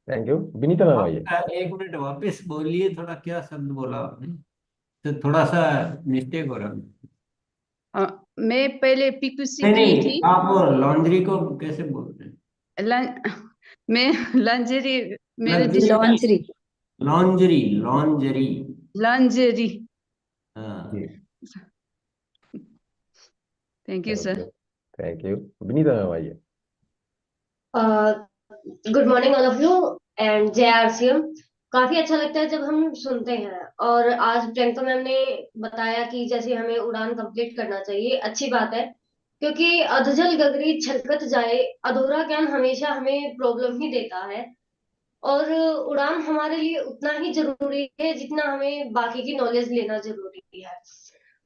Thank you. Vinita ma'am आइए। एक मिनट वापस बोलिए, थोड़ा क्या शब्द बोला आपने, तो थोड़ा सा मिस्टेक हो रहा है। मैं पहले पीक्यूसी नहीं की नहीं, थी। आप लॉन्ड्री को कैसे बोल रहे हैं? मैं लंजेरी, मेरे लॉन्जरी लॉन्जरी लॉन्जरी लंजेरी। हाँ। Thank you sir. Thank you. Vinita ma'am आइए। Good morning all of you and जय आरसीएम। काफी अच्छा लगता है जब हम सुनते हैं, और आज प्रियंका मैम ने बताया कि जैसे हमें उड़ान कंप्लीट करना चाहिए, अच्छी बात है, क्योंकि अधजल गगरी छलकत जाए, अधूरा ज्ञान हमेशा हमें प्रॉब्लम ही देता है। और उड़ान हमारे लिए उतना ही जरूरी है जितना हमें बाकी की नॉलेज लेना जरूरी है।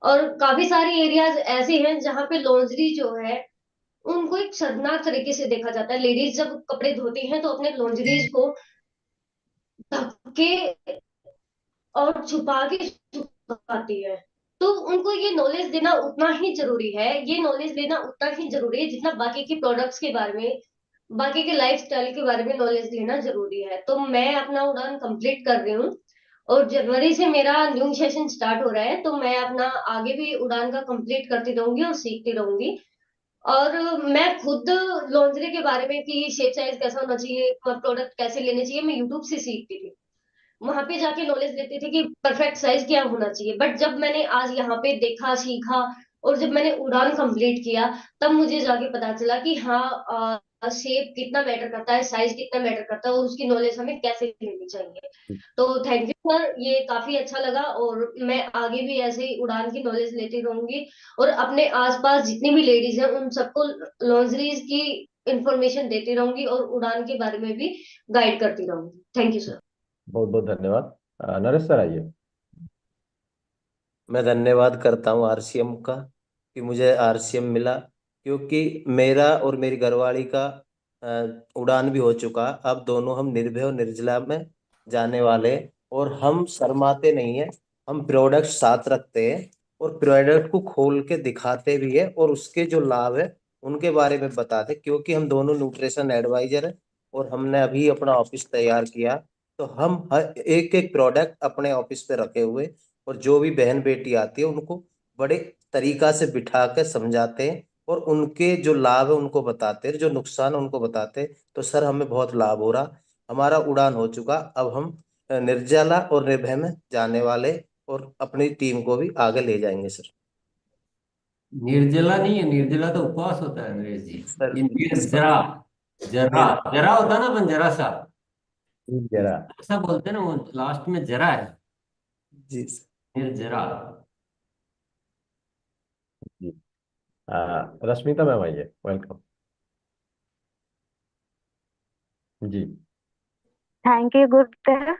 और काफी सारे एरियाज ऐसे हैं जहाँ पे लॉन्ड्री जो है उनको एक शर्मनाक तरीके से देखा जाता है। लेडीज जब कपड़े धोती हैं तो अपने लॉन्ड्रीज को ढक के और छुपा के सुखाती है। तो उनको ये नॉलेज देना उतना ही जरूरी है, ये नॉलेज लेना उतना ही जरूरी है जितना बाकी के प्रोडक्ट्स के बारे में, बाकी के लाइफस्टाइल के बारे में नॉलेज लेना जरूरी है। तो मैं अपना उड़ान कंप्लीट कर रही हूँ, और जनवरी से मेरा न्यू सेशन स्टार्ट हो रहा है, तो मैं अपना आगे भी उड़ान का कंप्लीट करती रहूंगी और सीखती रहूंगी। और मैं खुद लॉन्जरी के बारे में कि शेप साइज कैसा होना चाहिए, प्रोडक्ट कैसे लेने चाहिए, मैं यूट्यूब से सीखती थी। वहां पे जाके नॉलेज लेती थी कि परफेक्ट साइज क्या होना चाहिए। बट जब मैंने आज यहाँ पे देखा, सीखा, और जब मैंने उड़ान कंप्लीट किया, तब मुझे जाके पता चला कि हाँ, शेप कितना मैटर करता है, साइज कितना मैटर करता है, और उसकी नॉलेज हमें कैसे लेनी चाहिए। तो थैंक यू सर, ये काफी अच्छा लगा, और मैं आगे भी ऐसे ही उड़ान की नॉलेज लेती रहूंगी, और अपने आसपास जितनी भी लेडीज हैं उन सबको लॉन्जरीज की इंफॉर्मेशन देती रहूंगी, और उड़ान के बारे में भी गाइड करती रहूंगी। Thank you sir. बहुत बहुत धन्यवाद। नरेश सर आइए। मैं धन्यवाद करता हूँ आरसीएम का कि मुझे आरसीएम मिला, क्योंकि मेरा और मेरी घरवाली का उड़ान भी हो चुका। अब दोनों हम निर्भय और निर्जला में जाने वाले, और हम शर्माते नहीं है, हम प्रोडक्ट साथ रखते हैं और प्रोडक्ट को खोल के दिखाते भी है, और उसके जो लाभ है उनके बारे में बताते, क्योंकि हम दोनों न्यूट्रिशन एडवाइजर है और हमने अभी अपना ऑफिस तैयार किया। तो हम हर एक एक प्रोडक्ट अपने ऑफिस पे रखे हुए, और जो भी बहन बेटी आती है उनको बड़े तरीका से बिठा के समझाते हैं, और उनके जो लाभ है उनको बताते हैं, जो नुकसान है उनको बताते हैं। तो सर हमें बहुत लाभ हो रहा, हमारा उड़ान हो चुका। अब हम निर्जला और निर्भय में जाने वाले, और अपनी टीम को भी आगे ले जाएंगे सर। निर्जला नहीं है, निर्जला तो उपवास होता है नरेश जी। सर ये निर्जरा, जरा जरा होता है ना, अपन जरा सा जरा ऐसा बोलते हैं ना, वो लास्ट में जरा है, जी निर्जरा। जी। रश्मिता मैम आइए, welcome. Ji. Thank you Gurudev.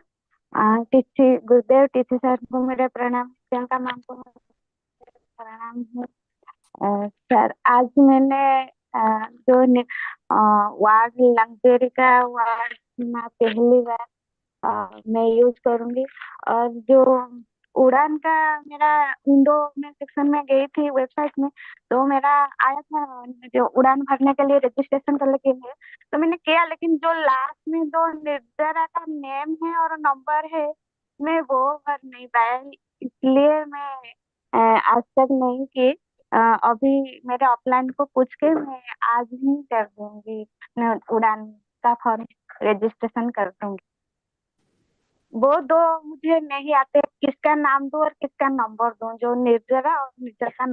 TC Gurudev, TC sir को मेरा प्रणाम, प्रियंका मैम को प्रणाम है। सर आज मैंने जो वार्ड लग्जरी का वार्ड मैं पहली बार मैं यूज करूंगी। और जो उड़ान का मेरा विंडो में सेक्शन में गई थी वेबसाइट में, तो मेरा आया था जो उड़ान भरने के लिए रजिस्ट्रेशन करने के लिए, तो मैंने किया, लेकिन जो लास्ट में जो निर्जरा का नेम है और नंबर है, मैं वो भर नहीं पाया, इसलिए मैं आज तक नहीं की। अभी मेरे ऑफलाइन को पूछ के मैं आज ही कर दूंगी, मैं उड़ान का फॉर्म रजिस्ट्रेशन कर दूंगी। वो दो मुझे नहीं आते, किसका नाम दूं और किसका नंबर दूं, जो निर्जरा और निर्जरा का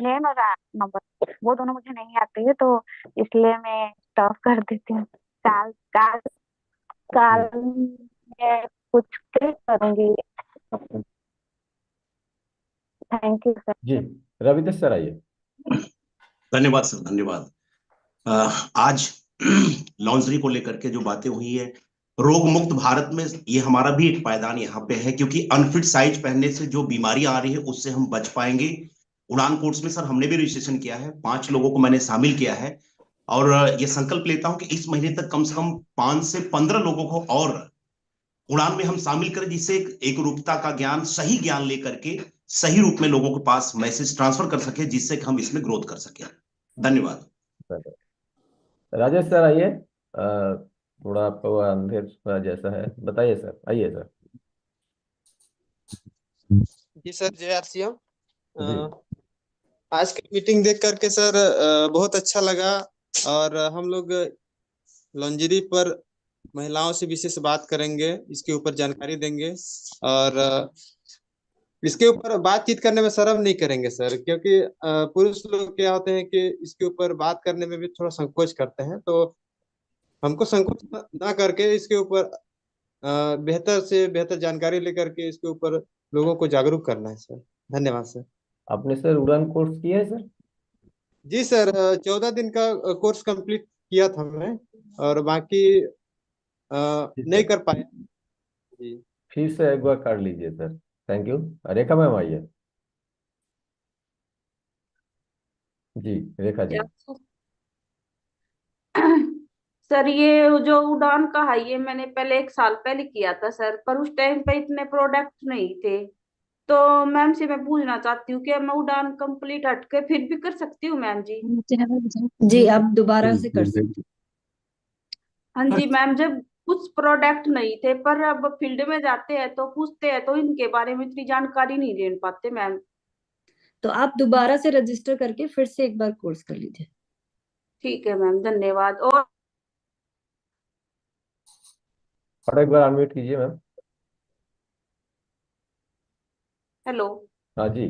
नेम और नंबर, वो दोनों मुझे नहीं आते हैं, तो इसलिए मैं स्टॉप कर देती हूँ। काल काल काल मैं पूछ के करूंगी। Thank you sir. जी, रविदास सर आइए। धन्यवाद सर, धन्यवाद। आज लॉन्ड्री को लेकर के जो बातें हुई है, रोग मुक्त भारत में ये हमारा भी एक पायदान यहाँ पे है, क्योंकि अनफिट साइज पहनने से जो बीमारी आ रही है उससे हम बच पाएंगे। उड़ान कोर्स में सर हमने भी रजिस्ट्रेशन किया है, 5 लोगों को मैंने शामिल किया है, और ये संकल्प लेता हूं कि इस महीने तक कम से कम 5 से 15 लोगों को और उड़ान में हम शामिल करें, जिससे एक रूपता का ज्ञान, सही ज्ञान लेकर के सही रूप में लोगों के पास मैसेज ट्रांसफर कर सके, जिससे हम इसमें ग्रोथ कर सके। धन्यवाद। राजेश सर आइए। थोड़ा आपका वो अंधेर जैसा है, बताइए सर, आइए सर। जी सर, जय आरसीएम। जी। आज की मीटिंग देख करके सर बहुत अच्छा लगा, और हम लोग लॉन्जरी पर महिलाओं से विशेष बात करेंगे, इसके ऊपर जानकारी देंगे, और इसके ऊपर बातचीत करने में शर्म नहीं करेंगे सर, क्योंकि पुरुष लोग क्या होते हैं कि इसके ऊपर बात करने में भी थोड़ा संकोच करते हैं, तो हमको संकोच ना करके इसके ऊपर बेहतर से बेहतर जानकारी लेकर के इसके ऊपर लोगों को जागरूक करना है सर। धन्यवाद सर। आपने सर उड़ान कोर्स किया है सर? जी सर, 14 दिन का कोर्स कंप्लीट किया था मैं, और बाकी नहीं कर पाया जी। फिर से एक बार कर लीजिए sir. Thank you. Rekha ma'am आइए। जी रेखा जी। सर ये जो उड़ान का है, ये मैंने पहले 1 साल पहले किया था सर, पर उस टाइम पे इतने प्रोडक्ट नहीं थे। तो मैम से मैं पूछना चाहती हूँ कि मैं उड़ान कंप्लीट हटके फिर भी कर सकती हूँ मैम जी? जी आप दोबारा से कर सकते हाँ जी मैम, जब कुछ प्रोडक्ट नहीं थे, पर अब फील्ड में जाते हैं तो पूछते हैं, तो इनके बारे में इतनी जानकारी नहीं दे पाते मैम। तो आप दोबारा से रजिस्टर करके फिर से एक बार कोर्स कर लीजिए। ठीक है मैम, धन्यवाद। और एक बार अनम्यूट कीजिए मैम। हेलो हाँ जी।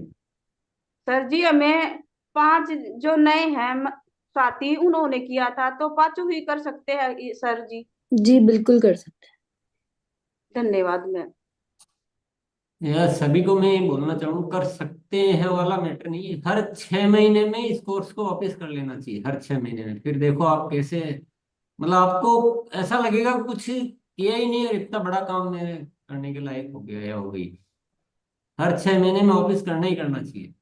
सर जी, हमें 5 जो नए हैं साथी, उन्होंने किया था, तो 5 ही कर सकते हैं सर जी? जी बिल्कुल कर सकते धन्यवाद मैम। यार सभी को मैं ये बोलना चाहूँ, कर सकते हैं वाला मैटर नहीं है। हर 6 महीने में इस कोर्स को वापस कर लेना चाहिए, हर 6 महीने में। फिर देखो आप कैसे, मतलब आपको ऐसा लगेगा कि कुछ किया ही नहीं और इतना बड़ा काम मेरे करने के लायक हो गया या हो गई। हर 6 महीने में वापस करना ही करना चाहिए।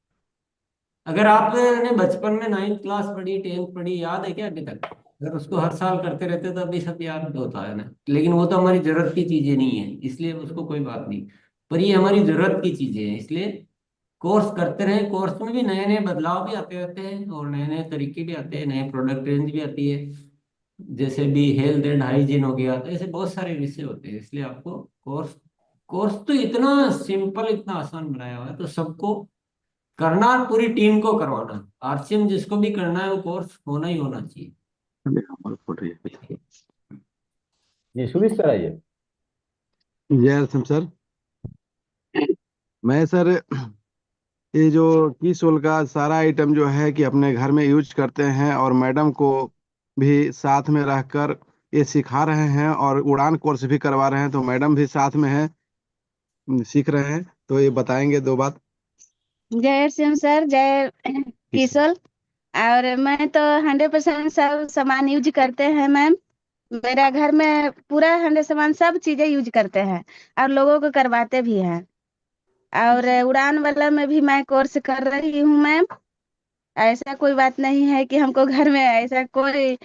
अगर आपने बचपन में 9th क्लास पढ़ी, 10th पढ़ी, याद है क्या अभी तक? अगर उसको हर साल करते रहते तो अभी सब याद होता है ना। लेकिन वो तो हमारी जरूरत की चीजें नहीं है, इसलिए उसको कोई बात नहीं। पर ये हमारी जरूरत की चीजें हैं, इसलिए कोर्स करते रहे। कोर्स में भी नए नए बदलाव भी आते रहते हैं और नए नए तरीके भी आते हैं, नए प्रोडक्ट रेंज भी आती है। जैसे भी हेल्थ एंड हाइजीन हो गया, तो ऐसे बहुत सारे विषय होते हैं। इसलिए आपको कोर्स कोर्स तो इतना सिंपल, इतना आसान बनाया हुआ है, तो सबको करना और पूरी टीम को करवाना। आरसीएम जिसको भी करना है वो कोर्स होना ही होना चाहिए। ये सुरेश सर आइए। जय सिंह सर। मैं सर ये जो की सोल का सारा आइटम जो है कि अपने घर में यूज करते हैं और मैडम को भी साथ में रहकर ये सिखा रहे हैं और उड़ान कोर्स भी करवा रहे हैं, तो मैडम भी साथ में है, सीख रहे हैं, तो ये बताएंगे 2 बात। जय सिंह सर, जय किशोर। और मैं तो 100% सब सामान यूज करते हैं मैम। मेरा घर में पूरा 100 सामान सब चीजें यूज करते हैं और लोगों को करवाते भी हैं। और उड़ान वाला में भी मैं कोर्स कर रही हूँ मैम। ऐसा कोई बात नहीं है कि हमको घर में ऐसा कोई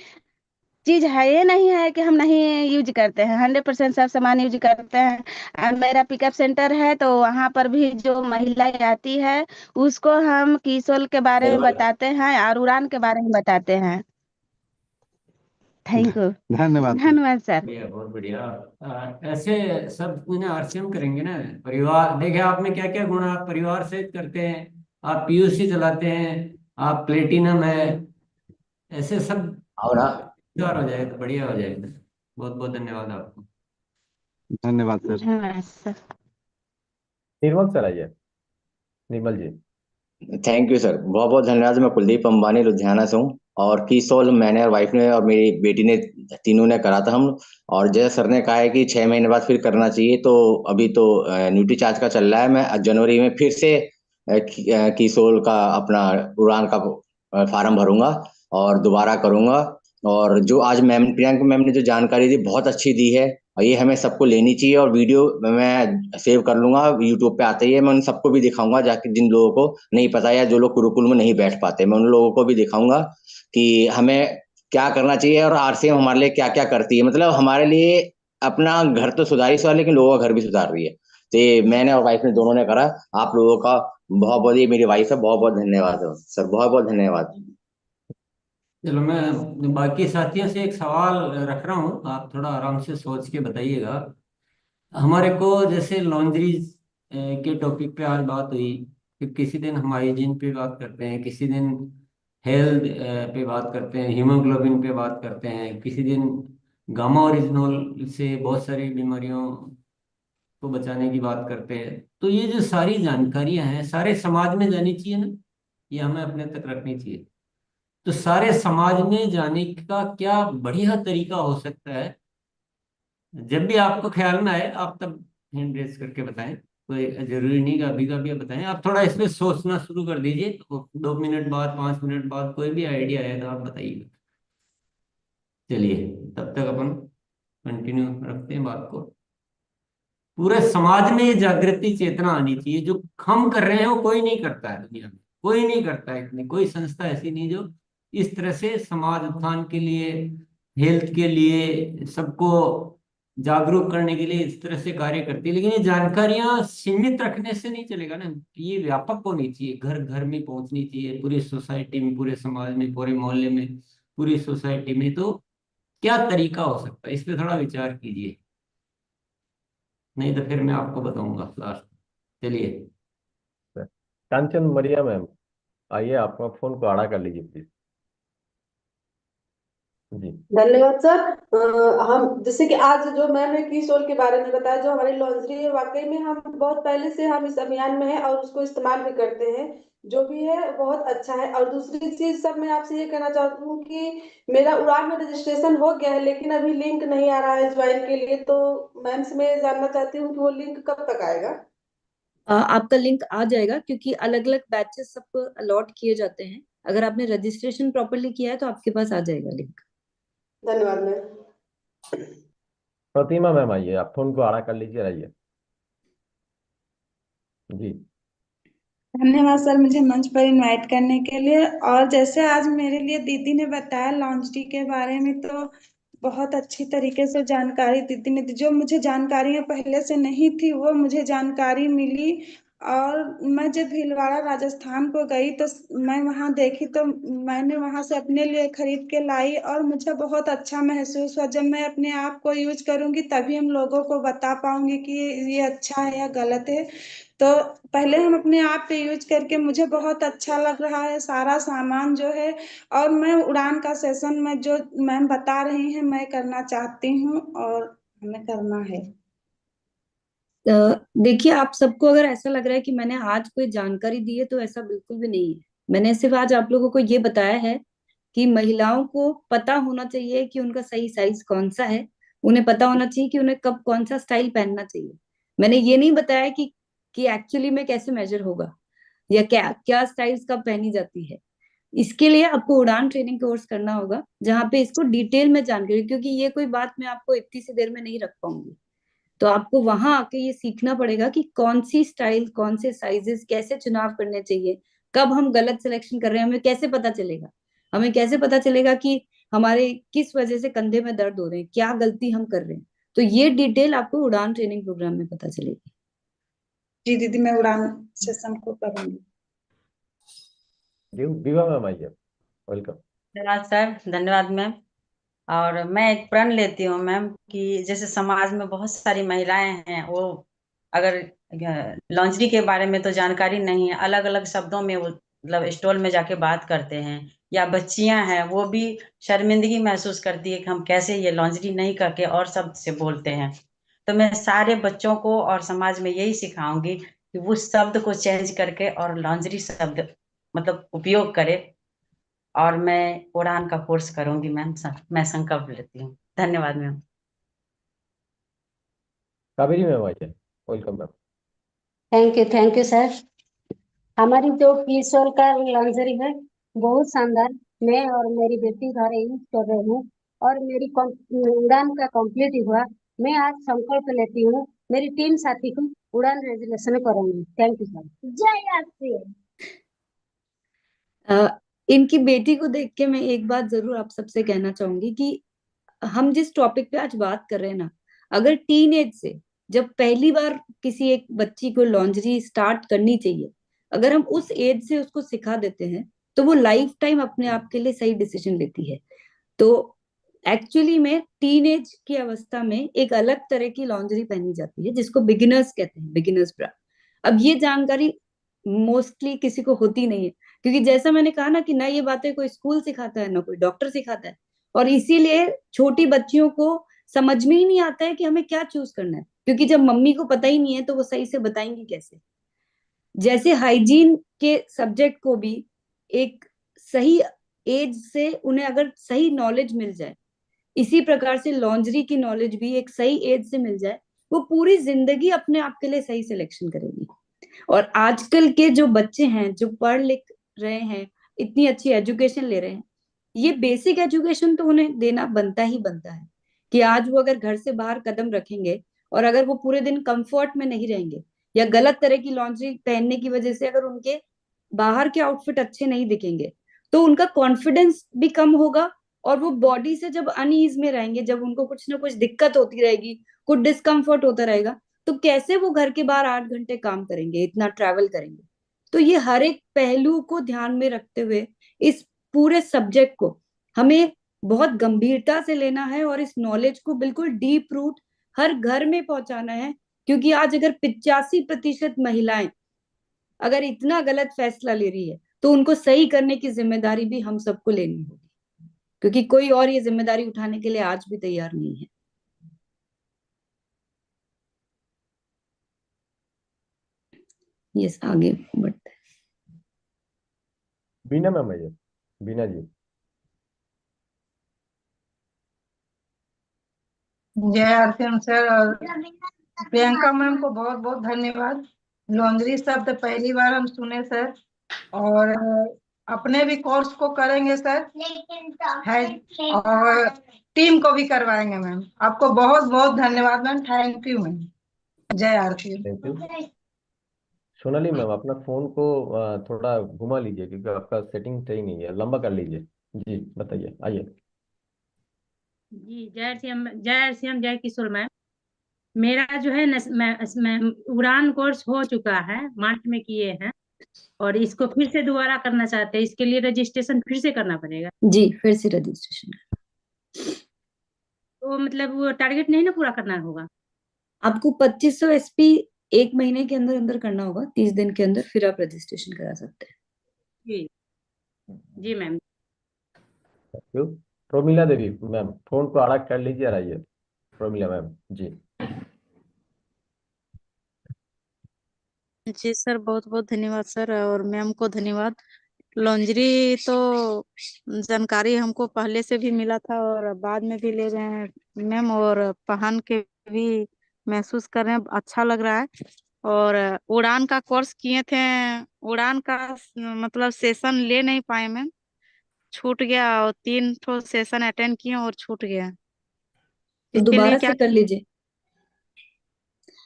चीज है, ये नहीं है कि हम नहीं यूज करते हैं। 100% सब सामान यूज करते हैं। और मेरा पिकअप सेंटर है, तो वहां पर भी जो महिलाएं आती है उसको हम किशोर के बारे में बताते हैं और उड़ान के बारे में बताते हैं। Thank you. धन्यवाद सर। धन्यवाद सर। बढ़िया, बहुत बढ़िया। ऐसे सब इन्हें आरसीएम करेंगे ना। परिवार देखे आप में क्या क्या गुण है। आप परिवार से करते हैं, आप पीयूसी चलाते हैं, आप प्लेटिनम है, ऐसे सब सुधार हो जाएगा, बढ़िया हो जाएगा। बहुत बहुत धन्यवाद आपको। धन्यवाद सर। धन्यवाद सर। निर्मल सर आइए। निर्मल जी। थैंक यू सर, बहुत बहुत धन्यवाद। मैं कुलदीप अंबानी लुधियाना से हूँ। और की सोल मैंने और वाइफ ने और मेरी बेटी ने, तीनों ने करा था हम। और जैसे सर ने कहा है कि 6 महीने बाद फिर करना चाहिए, तो अभी तो न्यूट्री चार्ज का चल रहा है। मैं जनवरी में फिर से की सोल का अपना उड़ान का फार्म भरूंगा और दोबारा करूंगा। और जो आज मैम प्रियंका मैम ने जो जानकारी दी बहुत अच्छी दी है, और ये हमें सबको लेनी चाहिए। और वीडियो मैं सेव कर लूंगा, यूट्यूब पे आते ही है, मैं उन सबको भी दिखाऊंगा जाके, जिन लोगों को नहीं पता या जो लोग गुरुकुल में नहीं बैठ पाते, मैं उन लोगों को भी दिखाऊंगा कि हमें क्या करना चाहिए और आरसीएम हमारे लिए क्या क्या करती है। मतलब हमारे लिए अपना घर तो सुधार ही सुधार, लेकिन लोगों का घर भी सुधार रही है। तो ये मैंने और वाइफ ने दोनों ने करा। आप लोगों का बहुत बहुत, ये मेरी वाइफ है, बहुत बहुत धन्यवाद सर, बहुत बहुत धन्यवाद। चलो, मैं बाकी साथियों से एक सवाल रख रहा हूँ, आप थोड़ा आराम से सोच के बताइएगा। हमारे को जैसे लॉन्ड्री के टॉपिक पे आज बात हुई, फिर किसी दिन हम हाइजीन पे बात करते हैं, किसी दिन हेल्थ पे बात करते हैं, हीमोग्लोबिन पे बात करते हैं, किसी दिन गामा ओरिजिनल से बहुत सारी बीमारियों को बचाने की बात करते हैं। तो ये जो सारी जानकारियां हैं, सारे समाज में जानी चाहिए ना, ये हमें अपने तक रखनी चाहिए। तो सारे समाज में जाने का क्या बढ़िया तरीका हो सकता है? जब भी आपको ख्याल में आए आप तब हैंड रेज करके बताएं। कोई जरूरी नहीं कि अभी का भी बताएं, आप थोड़ा इसमें सोचना शुरू कर दीजिए। तो 2 मिनट बाद, 5 मिनट बाद कोई भी आइडिया आए तो आप बताइएगा। चलिए, तब तक अपन कंटिन्यू रखते हैं बात को। पूरे समाज में ये जागृति चेतना आनी चाहिए। जो हम कर रहे हैं वो कोई नहीं करता है दुनिया में, कोई नहीं करता है। इतनी कोई संस्था ऐसी नहीं जो इस तरह से समाज उत्थान के लिए, हेल्थ के लिए, सबको जागरूक करने के लिए इस तरह से कार्य करती है। लेकिन ये जानकारियां सीमित रखने से नहीं चलेगा ना, ये व्यापक होनी चाहिए, घर घर में पहुंचनी चाहिए, पूरी सोसाइटी में, पूरे समाज में, पूरे मोहल्ले में, पूरी सोसाइटी में। तो क्या तरीका हो सकता है, इस पर थोड़ा विचार कीजिए, नहीं तो फिर मैं आपको बताऊंगा लास्ट। चलिए। कांचन मरिया मैम आइए, आपका फोन को आड़ा कर लीजिए प्लीज। जी धन्यवाद सर। हम जैसे कि आज जो मैम ने की सोल के बारे में बताया, जो हमारी लॉन्ड्री है, वाकई में हम बहुत पहले से हम इस अभियान में हैं और उसको इस्तेमाल भी करते हैं। जो भी है बहुत अच्छा है। और दूसरी चीज सर, मैं आपसे ये कहना चाहती हूँ कि मेरा उड़ान में रजिस्ट्रेशन हो गया है, लेकिन अभी लिंक नहीं आ रहा है ज्वाइन के लिए। तो मैम से मैं जानना चाहती हूँ कि वो लिंक कब तक आएगा। आपका लिंक आ जाएगा, क्योंकि अलग अलग बैचेस सबको अलॉट किए जाते हैं। अगर आपने रजिस्ट्रेशन प्रॉपरली किया है तो आपके पास आ जाएगा लिंक। धन्यवाद मैम। प्रतिमा मैम आइए, आप फोन को आड़ा कर लीजिए, रहिए। जी धन्यवाद सर मुझे मंच पर इनवाइट करने के लिए। और जैसे आज मेरे लिए दीदी ने बताया लॉन्ड्री के बारे में, तो बहुत अच्छी तरीके से जानकारी दीदी ने दी। जो मुझे जानकारियां पहले से नहीं थी वो मुझे जानकारी मिली। और मैं जब भीलवाड़ा राजस्थान को गई तो मैं वहां देखी, तो मैंने वहां से अपने लिए खरीद के लाई और मुझे बहुत अच्छा महसूस हुआ। जब मैं अपने आप को यूज करूंगी तभी हम लोगों को बता पाऊंगी कि ये अच्छा है या गलत है। तो पहले हम अपने आप पे यूज करके मुझे बहुत अच्छा लग रहा है सारा सामान जो है। और मैं उड़ान का सेशन में जो मैम बता रही हैं मैं करना चाहती हूँ और हमें करना है। देखिए, आप सबको अगर ऐसा लग रहा है कि मैंने आज कोई जानकारी दी है, तो ऐसा बिल्कुल भी नहीं है। मैंने सिर्फ आज आप लोगों को ये बताया है कि महिलाओं को पता होना चाहिए कि उनका सही साइज कौन सा है। उन्हें पता होना चाहिए कि उन्हें कब कौन सा स्टाइल पहनना चाहिए। मैंने ये नहीं बताया कि एक्चुअली में कैसे मेजर होगा या क्या क्या स्टाइल्स कब पहनी जाती है। इसके लिए आपको उड़ान ट्रेनिंग कोर्स करना होगा, जहाँ पे इसको डिटेल में जानकारी, क्योंकि ये कोई बात मैं आपको इतनी सी देर में नहीं रख पाऊंगी। तो आपको वहां आके ये सीखना पड़ेगा कि कौन सी स्टाइल, कौन से साइजेस कैसे चुनाव करने चाहिए। कब हम गलत सिलेक्शन कर रहे हैं हमें कैसे पता चलेगा। हमें कैसे पता चलेगा कि हमारे किस वजह से कंधे में दर्द हो रहे हैं, क्या गलती हम कर रहे हैं। तो ये डिटेल आपको उड़ान ट्रेनिंग प्रोग्राम में पता चलेगी। जी दीदी, मैं उड़ान सेशन को करूंगी। विवा मैम आइए, वेलकम। धन्यवाद सर। धन्यवाद मैम। और मैं एक प्रण लेती हूँ मैम कि जैसे समाज में बहुत सारी महिलाएं हैं, वो अगर लॉन्ड्री के बारे में तो जानकारी नहीं है, अलग अलग शब्दों में वो मतलब स्टॉल में जाके बात करते हैं, या बच्चियां हैं वो भी शर्मिंदगी महसूस करती है कि हम कैसे ये लॉन्ड्री नहीं करके और शब्द से बोलते हैं। तो मैं सारे बच्चों को और समाज में यही सिखाऊंगी कि वो शब्द को चेंज करके और लॉन्ड्री शब्द मतलब उपयोग करे। और मैं उड़ान का कोर्स करूंगी मैम सर, मैं संकल्प लेती हूँ। धन्यवाद मैम। कावेरी मैम आइए, welcome ma'am. Thank you sir. हमारी जो पीसोल का लॉन्जरी है बहुत शानदार। मैं और मेरी बेटी घर यूज कर रहे हैं और मेरी उड़ान का कंप्लीट हुआ। मैं आज संकल्प लेती हूँ मेरी 3 साथी को उड़ान रेजुलेशन कराऊंगी। Thank you sir. जय आपसे। इनकी बेटी को देख के मैं एक बात जरूर आप सबसे कहना चाहूंगी कि हम जिस टॉपिक पे आज बात कर रहे हैं ना, अगर टीन एज से जब पहली बार किसी एक बच्ची को लॉन्जरी स्टार्ट करनी चाहिए, अगर हम उस एज से उसको सिखा देते हैं तो वो लाइफ टाइम अपने आप के लिए सही डिसीजन लेती है। तो एक्चुअली में टीन एज की अवस्था में एक अलग तरह की लॉन्जरी पहनी जाती है जिसको बिगिनर्स कहते हैं, बिगिनर्स ब्रा। अब ये जानकारी मोस्टली किसी को होती नहीं है, क्योंकि जैसा मैंने कहा ना कि ना ये बातें कोई स्कूल सिखाता है ना कोई डॉक्टर सिखाता है। और इसीलिए छोटी बच्चियों को समझ में ही नहीं आता है कि हमें क्या चूज करना है, क्योंकि जब मम्मी को पता ही नहीं है तो वो सही से बताएंगी कैसे। जैसे हाइजीन के सब्जेक्ट को भी एक सही एज से उन्हें अगर सही नॉलेज मिल जाए, इसी प्रकार से लॉन्जरी की नॉलेज भी एक सही एज से मिल जाए, वो पूरी जिंदगी अपने आप के लिए सही सिलेक्शन करेगी। और आजकल के जो बच्चे हैं जो पढ़ लिख रहे हैं, इतनी अच्छी एजुकेशन ले रहे हैं, ये बेसिक एजुकेशन तो उन्हें देना बनता ही बनता है कि आज वो अगर घर से बाहर कदम रखेंगे और अगर वो पूरे दिन कंफर्ट में नहीं रहेंगे या गलत तरह की लॉन्ड्री पहनने की वजह से अगर उनके बाहर के आउटफिट अच्छे नहीं दिखेंगे तो उनका कॉन्फिडेंस भी कम होगा। और वो बॉडी से जब अनईज में रहेंगे, जब उनको कुछ ना कुछ दिक्कत होती रहेगी, कुछ डिस्कम्फर्ट होता रहेगा, तो कैसे वो घर के बाहर 8 घंटे काम करेंगे, इतना ट्रैवल करेंगे। तो ये हर एक पहलू को ध्यान में रखते हुए इस पूरे सब्जेक्ट को हमें बहुत गंभीरता से लेना है और इस नॉलेज को बिल्कुल डीप रूट हर घर में पहुंचाना है। क्योंकि आज अगर 85% महिलाएं अगर इतना गलत फैसला ले रही है तो उनको सही करने की जिम्मेदारी भी हम सबको लेनी होगी। क्योंकि कोई और ये जिम्मेदारी उठाने के लिए आज भी तैयार नहीं है। यस, आगे बढ़ते हैं। बीना मैम आइए, बीना जी। जय आरसीएम सर और प्रियंका मैम को बहुत बहुत धन्यवाद। लॉन्ड्री शब्द पहली बार हम सुने सर, और अपने भी कोर्स को करेंगे सर है, और टीम को भी करवाएंगे मैम। आपको बहुत बहुत धन्यवाद मैम, थैंक यू मैम। जय RCM. Thank you. Sonali ma'am, अपना फोन को थोड़ा घुमा लीजिए क्योंकि आपका सेटिंग सही नहीं है, लंबा कर लीजिए। जी बताइए, आइए। जी जय आरसीएम, जय किशोर मैम। मेरा जो है मैं उड़ान कोर्स हो चुका है, मार्च में किए हैं, और इसको फिर से दोबारा करना चाहते हैं। इसके लिए रजिस्ट्रेशन फिर से करना पड़ेगा? जी, फिर से रजिस्ट्रेशन। तो मतलब वो टारगेट नहीं ना पूरा करना होगा? आपको 2500 SP 1 महीने के अंदर अंदर करना होगा, 30 दिन के अंदर, फिर आप रजिस्ट्रेशन करा सकते हैं। जी जी ma'am. Thank you. Promila Devi ma'am, phone को अलग कर लीजिए और आइए। प्रोमिला मैम जी। जी सर, बहुत बहुत धन्यवाद सर, और मैम को धन्यवाद। लॉन्जरी तो जानकारी हमको पहले से भी मिला था और बाद में भी ले रहे हैं मैम, और पहन के भी महसूस कर रहे हैं, अच्छा लग रहा है। और उड़ान का कोर्स किए थे, उड़ान का मतलब सेशन ले नहीं पाए मैम, छूट गया, और 3 ठो सेशन अटेंड किए और छूट गया। तो इसके लिए दोबारा क्या से कर लीजिए,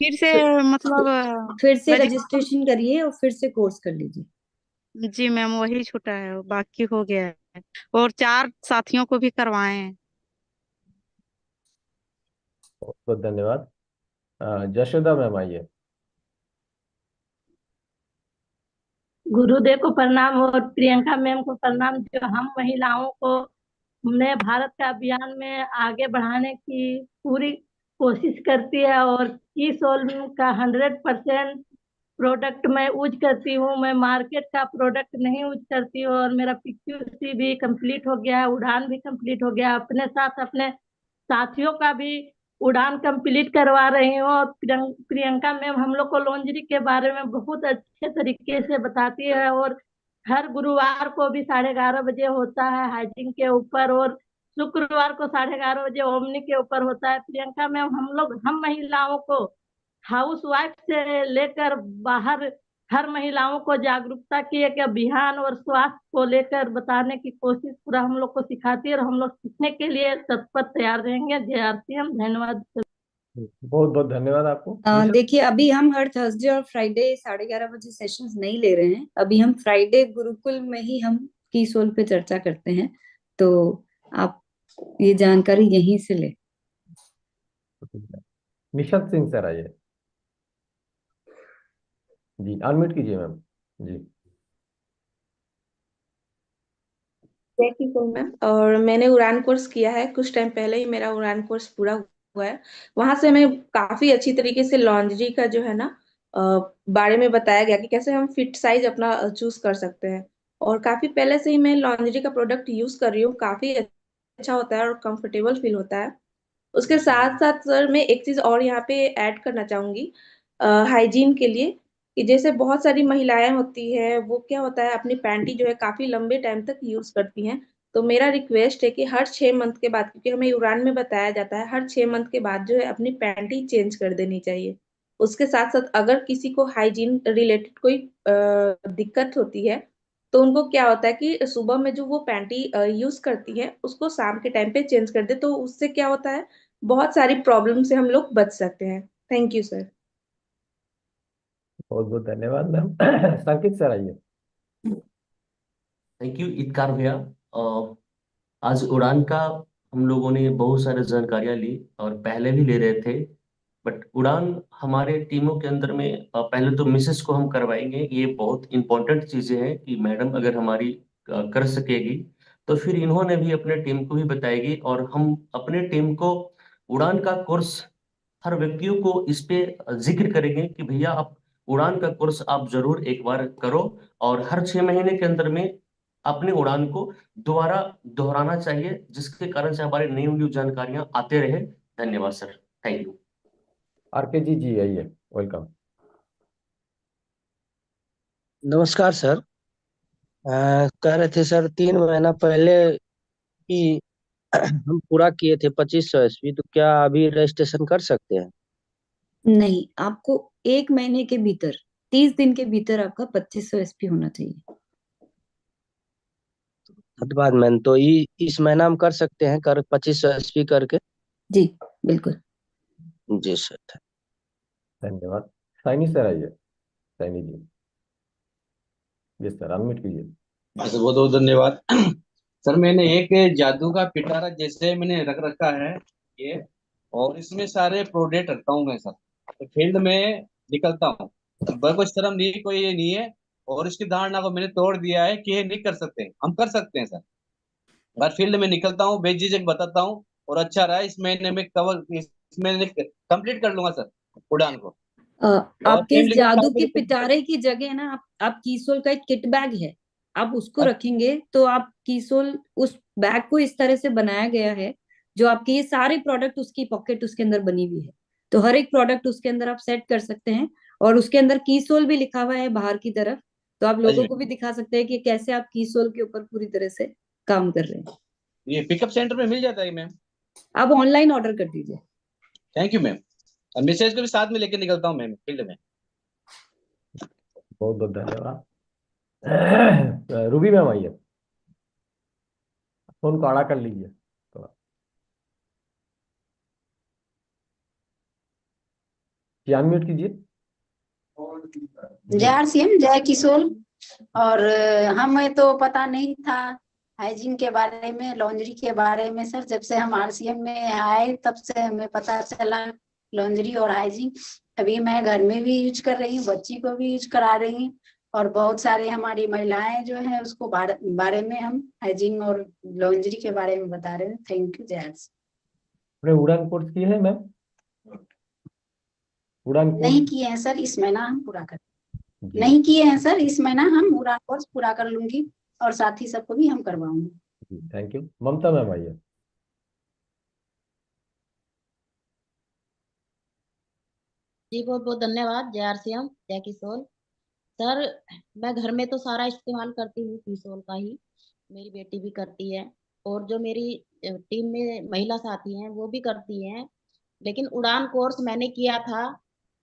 फिर से मतलब फिर से रजिस्ट्रेशन करिए और फिर से कोर्स कर लीजिए। जी मैम, वही छूटा है, बाकी हो गया है, और 4 साथियों को भी करवाए हैं। बहुत बहुत धन्यवाद। जशोदा मैम आइए। गुरुदेव को प्रणाम और प्रियंका मैम को प्रणाम, जो हम महिलाओं को हमने भारत का अभियान में आगे बढ़ाने की पूरी कोशिश करती है, और कीसोल का 100% प्रोडक्ट मैं यूज करती हूँ। मैं मार्केट का प्रोडक्ट नहीं यूज करती हूँ, और मेरा PQC भी कंप्लीट हो गया है, उड़ान भी कंप्लीट हो गया। अपने साथ अपने साथियों का भी उड़ान कंप्लीट करवा रही हूँ। और प्रियंका मैम हम लोग को लॉन्जरी के बारे में बहुत अच्छे तरीके से बताती है, और हर गुरुवार को भी 11:30 बजे होता है हाइजीन के ऊपर, और शुक्रवार को 11:30 बजे ओमनी के ऊपर होता है। प्रियंका मैम हम महिलाओं को हाउस वाइफ से लेकर बाहर हर महिलाओं को जागरूकता की एक अभियान और स्वास्थ्य को लेकर बताने की कोशिश पूरा हम लोग को सिखाती है, और हम लोग सीखने के लिए तत्पर तैयार रहेंगे। जय आरसीएम, धन्यवाद। बहुत बहुत धन्यवाद आपको। देखिए, अभी हम हर थर्सडे और फ्राइडे 11:30 बजे सेशंस नहीं ले रहे हैं। अभी हम फ्राइडे गुरुकुल में ही हम कीसोल पे चर्चा करते हैं, तो आप ये जानकारी यहीं से ले। निशत सिंह सर आइए। जी अनम्यूट कीजिए मैम। जी जय किशोर मैम, और मैंने उड़ान कोर्स किया है, कुछ टाइम पहले ही मेरा उड़ान कोर्स पूरा हुआ है। वहां से हमें काफी अच्छी तरीके से लॉन्ड्री का जो है ना बारे में बताया गया कि कैसे हम फिट साइज अपना चूज कर सकते हैं। और काफी पहले से ही मैं लॉन्ड्री का प्रोडक्ट यूज कर रही हूँ, काफी अच्छा होता है और कंफर्टेबल फील होता है। उसके साथ साथ सर मैं एक चीज और यहाँ पे ऐड करना चाहूंगी हाइजीन के लिए, कि जैसे बहुत सारी महिलाएं होती है, वो क्या होता है अपनी पैंटी जो है काफी लंबे टाइम तक यूज करती हैं। तो मेरा रिक्वेस्ट है कि हर 6 मंथ के बाद, क्योंकि हमें उड़ान में बताया जाता है हर 6 मंथ के बाद जो है अपनी पैंटी चेंज कर देनी चाहिए। उसके साथ साथ अगर किसी को हाइजीन रिलेटेड कोई दिक्कत होती है, तो उनको क्या होता है कि सुबह में जो वो पैंटी यूज करती है उसको शाम के टाइम पे चेंज कर दे, तो उससे क्या होता है बहुत सारी प्रॉब्लम से हम लोग बच सकते हैं। Thank you sir. बहुत बहुत धन्यवाद मैम। संकित सर आइए। थैंक यू इतकार भैया। आज उड़ान का हम लोगों ने बहुत सारे जानकारियां ली और पहले भी ले रहे थे, बट उड़ान हमारे टीमों के अंदर में पहले तो मिसेस को हम करवाएंगे। ये बहुत इंपॉर्टेंट चीजें हैं कि मैडम अगर हमारी कर सकेगी तो फिर इन्होंने भी अपने टीम को भी बताएगी, और हम अपने टीम को उड़ान का कोर्स हर व्यक्तियों को इस पे जिक्र करेंगे कि भैया आप उड़ान का कोर्स आप जरूर एक बार करो, और हर 6 महीने के अंदर में अपनी उड़ान को दोबारा दोहराना चाहिए, जिसके कारण से हमारी न्यू न्यू जानकारियां आते रहे। धन्यवाद सर, थैंक यू। आरके जी आइए, वेलकम। नमस्कार सर। कह रहे थे सर 3 महीना पहले कि हम पूरा किए थे 2500 एसपी, तो क्या अभी रजिस्ट्रेशन कर सकते हैं? नहीं, आपको 1 महीने के भीतर 30 दिन के भीतर आपका 2500 एसपी होना चाहिए। धन्यवाद मैम। तो इस महीना हम कर सकते हैं 2500 एसपी करके? जी बिल्कुल। जी सर। धन्यवाद। साइनी सर आइए, साइनी जी। यस सर, अनम्यूट कीजिए। बहुत बहुत धन्यवाद। सर मैंने एक जादू का पिटारा जैसे मैंने रख रखा है ये, और इसमें सारे प्रोडक्ट रखता हूँ मैं सर। तो फील्ड में निकलता हूँ, कोई शर्म नहीं, कोई ये नहीं है। और इसकी धारणा को मैंने तोड़ दिया है कि ये नहीं कर सकते, हम कर सकते हैं सर। अगर फील्ड में निकलता हूँ, बेझिझक बताता हूँ, और अच्छा रहा इस महीने में इस महीने कंप्लीट कर लूंगा सर उड़ान को। और आपके टीम इस लीडर जादू साहब के को पिटारे की जगह ना आप कीसोल का एक किट बैग है, आप उसको अच्छा। रखेंगे तो आप कीसोल उस बैग को इस तरह से बनाया गया है जो आपके ये सारे प्रोडक्ट उसकी पॉकेट उसके अंदर बनी हुई है, तो हर एक प्रोडक्ट उसके अंदर आप सेट कर सकते हैं। और उसके अंदर कीसोल भी लिखा हुआ है बाहर की तरफ, तो आप लोगों को भी दिखा सकते हैं कि कैसे आप कीसोल के ऊपर पूरी तरह से काम कर रहे हैं। ये पिकअप सेंटर में मिल जाता है मैम? आप ऑनलाइन ऑर्डर कर दीजिए। Thank you ma'am. और मैसेज को भी साथ में लेके निकलता हूँ मैम फील्ड में। बहुत बहुत धन्यवाद। रूबी मैम आइए, फोन को आड़ा कर लीजिए थोड़ा। जी अनम्यूट कीजिए। जय आरसीएम, जय किशोर। और हमें तो पता नहीं था हाइजीन के बारे में, लॉन्ड्री के बारे में सर। जब से हम आरसीएम में आए तब से हमें पता चला लॉन्ड्री और हाइजीन। अभी मैं घर में भी यूज कर रही हूँ, बच्ची को भी यूज करा रही हूँ, और बहुत सारे हमारी महिलाएं जो है उसको बारे में हम हाइजीन और लॉन्ड्री के बारे में बता रहे हैं। Thank you. जय आरसीएम। आपने उड़ान कोर्स किए हैं मैम? उड़ान नहीं कोर्स किए हैं सर, इस महीना हम पूरा कर नहीं किए हैं सर, इस महीना हम उड़ान कोर्स पूरा कर लूंगी, और साथी सबको भी हम करवाऊंगी। जी थैंक यू। ममता मैम आइए। जी बहुत बहुत धन्यवाद। जय आरसीएम, जय किशोर। सर मैं घर में तो सारा इस्तेमाल करती हूँ किशोर का ही, मेरी बेटी भी करती है, और जो मेरी टीम में महिला साथी हैं वो भी करती हैं। लेकिन उड़ान कोर्स मैंने किया था,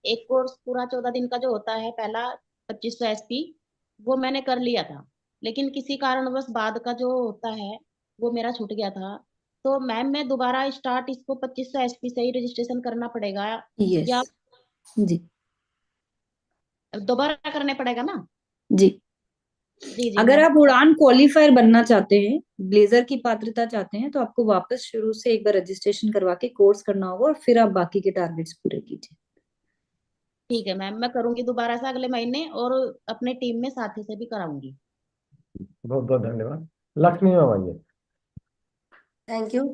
एक कोर्स पूरा 14 दिन का जो होता है पहला 2500 एसपी, वो मैंने कर लिया था। लेकिन किसी कारणवश बाद का जो होता है वो मेरा छूट गया था। तो मैम मैं दोबारा स्टार्ट इसको 2500 एसपी से ही रजिस्ट्रेशन करना पड़ेगा यस या जी दोबारा करने पड़ेगा ना? जी। जी जी अगर मैम। आप उड़ान क्वालिफायर बनना चाहते हैं, ब्लेजर की पात्रता चाहते हैं, तो आपको वापस शुरू से एक बार रजिस्ट्रेशन करवा के कोर्स करना होगा, और फिर आप बाकी के टारगेट्स पूरे कीजिए। ठीक है मैम, मैं करूंगी दोबारा से अगले महीने, और अपने टीम में साथी से भी कराऊंगी। बहुत बहुत धन्यवाद। लक्ष्मी मैम आइए। Thank you.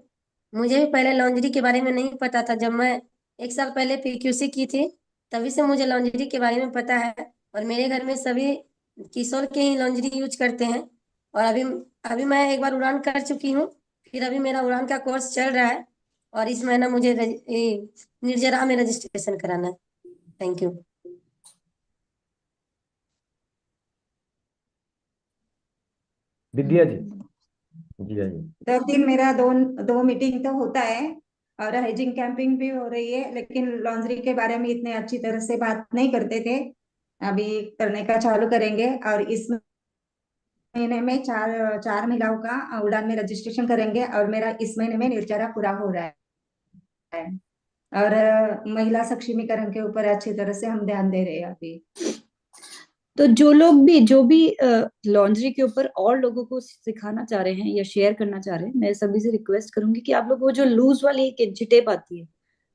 मुझे भी पहले लॉन्ड्री के बारे में नहीं पता था। जब मैं 1 साल पहले पीक्यूसी की थी तभी से मुझे लॉन्ड्री के बारे में पता है, और मेरे घर में सभी किशोर के ही लॉन्ड्री यूज करते हैं। और अभी अभी मैं एक बार उड़ान कर चुकी हूँ, फिर अभी मेरा उड़ान का कोर्स चल रहा है, और इस महीना मुझे निर्जरा में रजिस्ट्रेशन कराना है। Thank you. विद्या जी जी आइए। दर दिन मेरा दो मीटिंग तो होता है, और हाइजीन कैंपिंग भी हो रही है, लेकिन लॉन्ड्री के बारे में इतने अच्छी तरह से बात नहीं करते थे। अभी करने का चालू करेंगे, और इस महीने में चार महिलाओं का उड़ान में रजिस्ट्रेशन करेंगे, और मेरा इस महीने में निर्जरा पूरा हो रहा है। और महिला सक्षमीकरण के ऊपर अच्छी तरह से हम ध्यान दे रहे हैं अभी। तो जो भी लॉन्ड्री के ऊपर और लोगों को सिखाना चाह रहे हैं या शेयर करना चाह रहे हैं, मैं सभी से रिक्वेस्ट करूंगी कि आप लोग वो जो लूज वाली एक इंची टेप आती है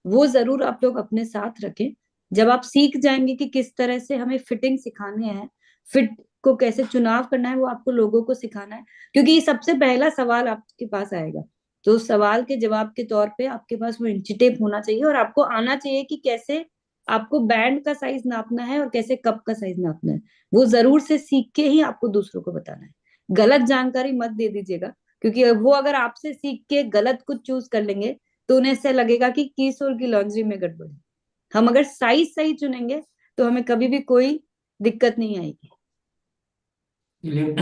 वो जरूर आप लोग अपने साथ रखें। जब आप सीख जाएंगे कि किस तरह से हमें फिटिंग सिखाने हैं, फिट को कैसे चुनाव करना है, वो आपको लोगों को सिखाना है, क्योंकि ये सबसे पहला सवाल आपके पास आएगा। तो सवाल के जवाब के तौर पे आपके पास वो इंची टेप होना चाहिए, और आपको आना चाहिए कि कैसे आपको बैंड का साइज नापना है और कैसे कप का साइज नापना है। वो जरूर से सीख के ही आपको दूसरों को बताना है। गलत जानकारी मत दे दीजिएगा, क्योंकि वो अगर आपसे सीख के गलत कुछ चूज कर लेंगे तो उन्हें ऐसे लगेगा कि की सोल की लॉन्ड्री में गड़बड़ है। हम अगर साइज सही चुनेंगे तो हमें कभी भी कोई दिक्कत नहीं आएगी।